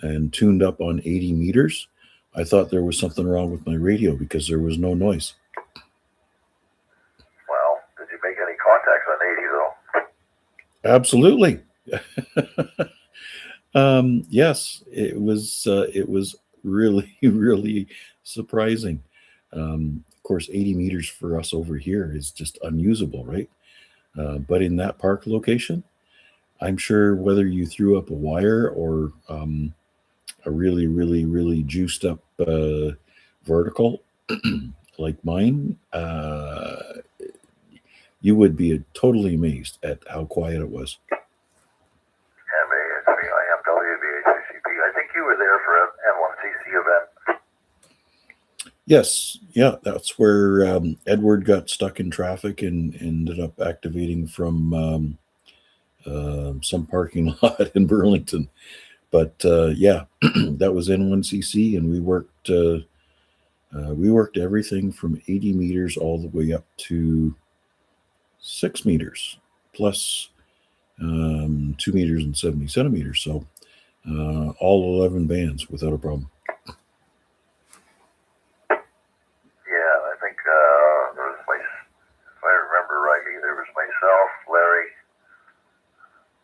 and tuned up on 80 meters, I thought there was something wrong with my radio because there was no noise. Well, did you make any contacts on 80, though? Absolutely. Yes, it was really, really surprising. Of course, 80 meters for us over here is just unusable, right? But in that park location, I'm sure whether you threw up a wire or a really, really, really juiced up vertical like mine, you would be totally amazed at how quiet it was. VA3IMW, VA3CP. I think you were there for an M1CC event. Yes, yeah, that's where Edward got stuck in traffic and ended up activating from some parking lot in Burlington. But yeah, that was N1CC, and we worked everything from 80 meters all the way up to 6 meters, plus 2 meters and 70 centimeters. So all 11 bands without a problem. Yeah, I think there was if I remember rightly, there was myself, Larry,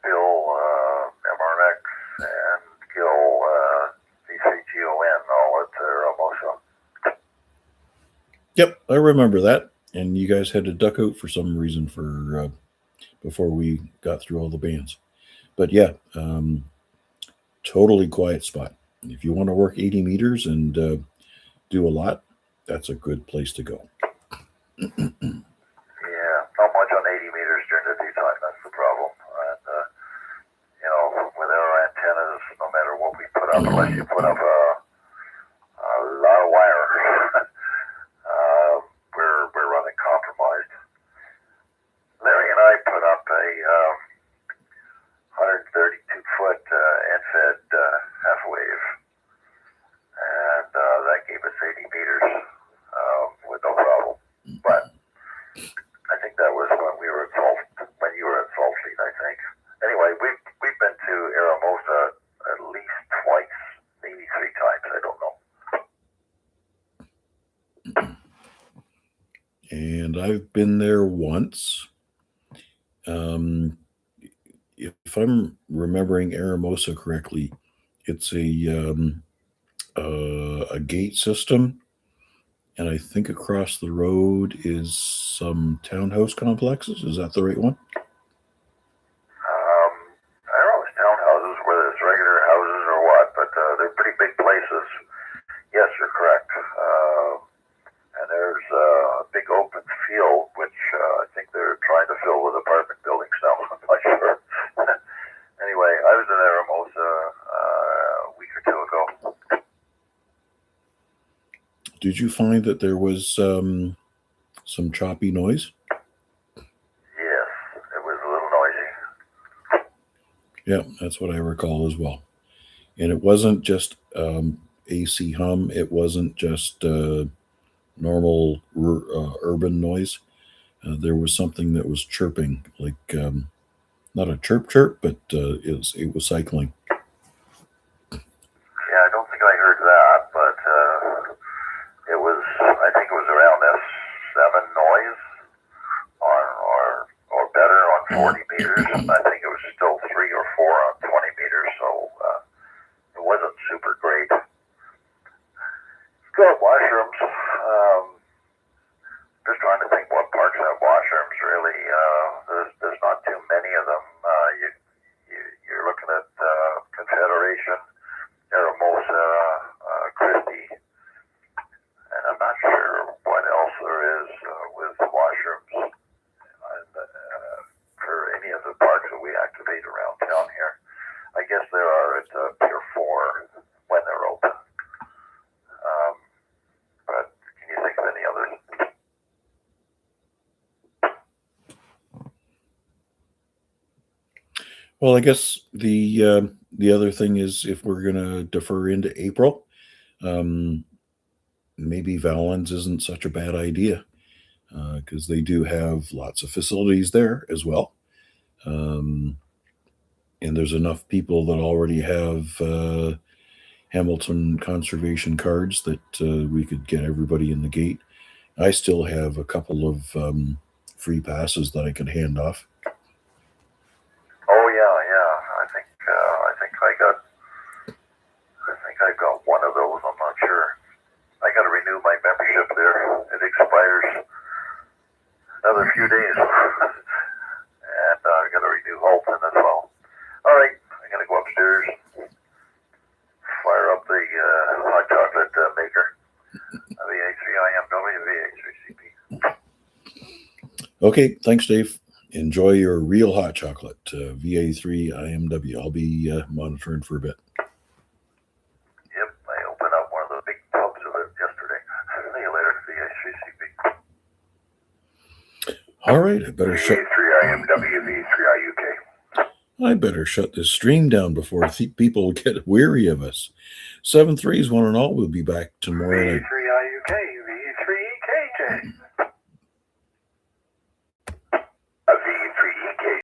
Bill, MRX, and Gil, VCGON, all at Ramosa. Yep, I remember that. And you guys had to duck out for some reason for before we got through all the bands. But yeah, totally quiet spot. If you want to work 80 meters and do a lot, that's a good place to go. Yeah, not much on 80 meters during the daytime. That's the problem. And, with our antennas, no matter what we put up, unless you put up a lot of wire, we're running compromised. Larry and I put up a 132-foot end-fed half wave, and that gave us 80 meters with no problem. But I think that was when you were at Salt Fleet, I think. Anyway, we've been to Aramosa at least twice, maybe 3 times. I don't know. And I've been there once. If I'm remembering Aramosa correctly, it's a gate system, and I think across the road is some townhouse complexes. Is that the right one? I don't know if it's townhouses, whether it's regular houses or what, but they're pretty big places. Yes, you're correct. And there's a big open field, which I think they're trying to fill with apartment buildings now. I'm not sure. Anyway, I was in Aramosa a week or 2 ago. Did you find that there was some choppy noise? Yes, it was a little noisy. Yeah, that's what I recall as well. And it wasn't just AC hum. It wasn't just normal urban noise. There was something that was chirping, like not a chirp, but it was cycling. Yeah, I don't think I heard that, but I think it was around S7 noise or better on 40 meters. I think it was still 3 or 4 on 20 meters, so it wasn't super great. It's got washrooms. Just trying to think what parks have washrooms, really. There's not too many of them. You're looking at Confederation, Aramosa, Christie, and I'm not sure what else there is with washrooms for any of the parks that we activate around town here. I guess there are at Pier 4 when they're open. But can you think of any others? Well, I guess the other thing is, if we're going to defer into April, maybe Valens isn't such a bad idea, because they do have lots of facilities there as well. And there's enough people that already have Hamilton conservation cards that we could get everybody in the gate. I still have a couple of free passes that I could hand off. Oh yeah. I think I got one of those. I'm not sure. I got to renew my membership there. It expires another few days, and I got to renew Halton as well. All right, I got to go upstairs, fire up the hot chocolate maker. VA3IMW, VA3CP. Okay, thanks, Dave. Enjoy your real hot chocolate, VA3IMW. I'll be monitoring for a bit. Yep, I opened up one of the big tubs of it yesterday. See you later, VA3CP. All right, I better shut. VA3IMW, VA3IUK. I better shut this stream down before people get weary of us. 7-3s, one and all. We'll be back tomorrow night. VA3IUK, VA3EKJ.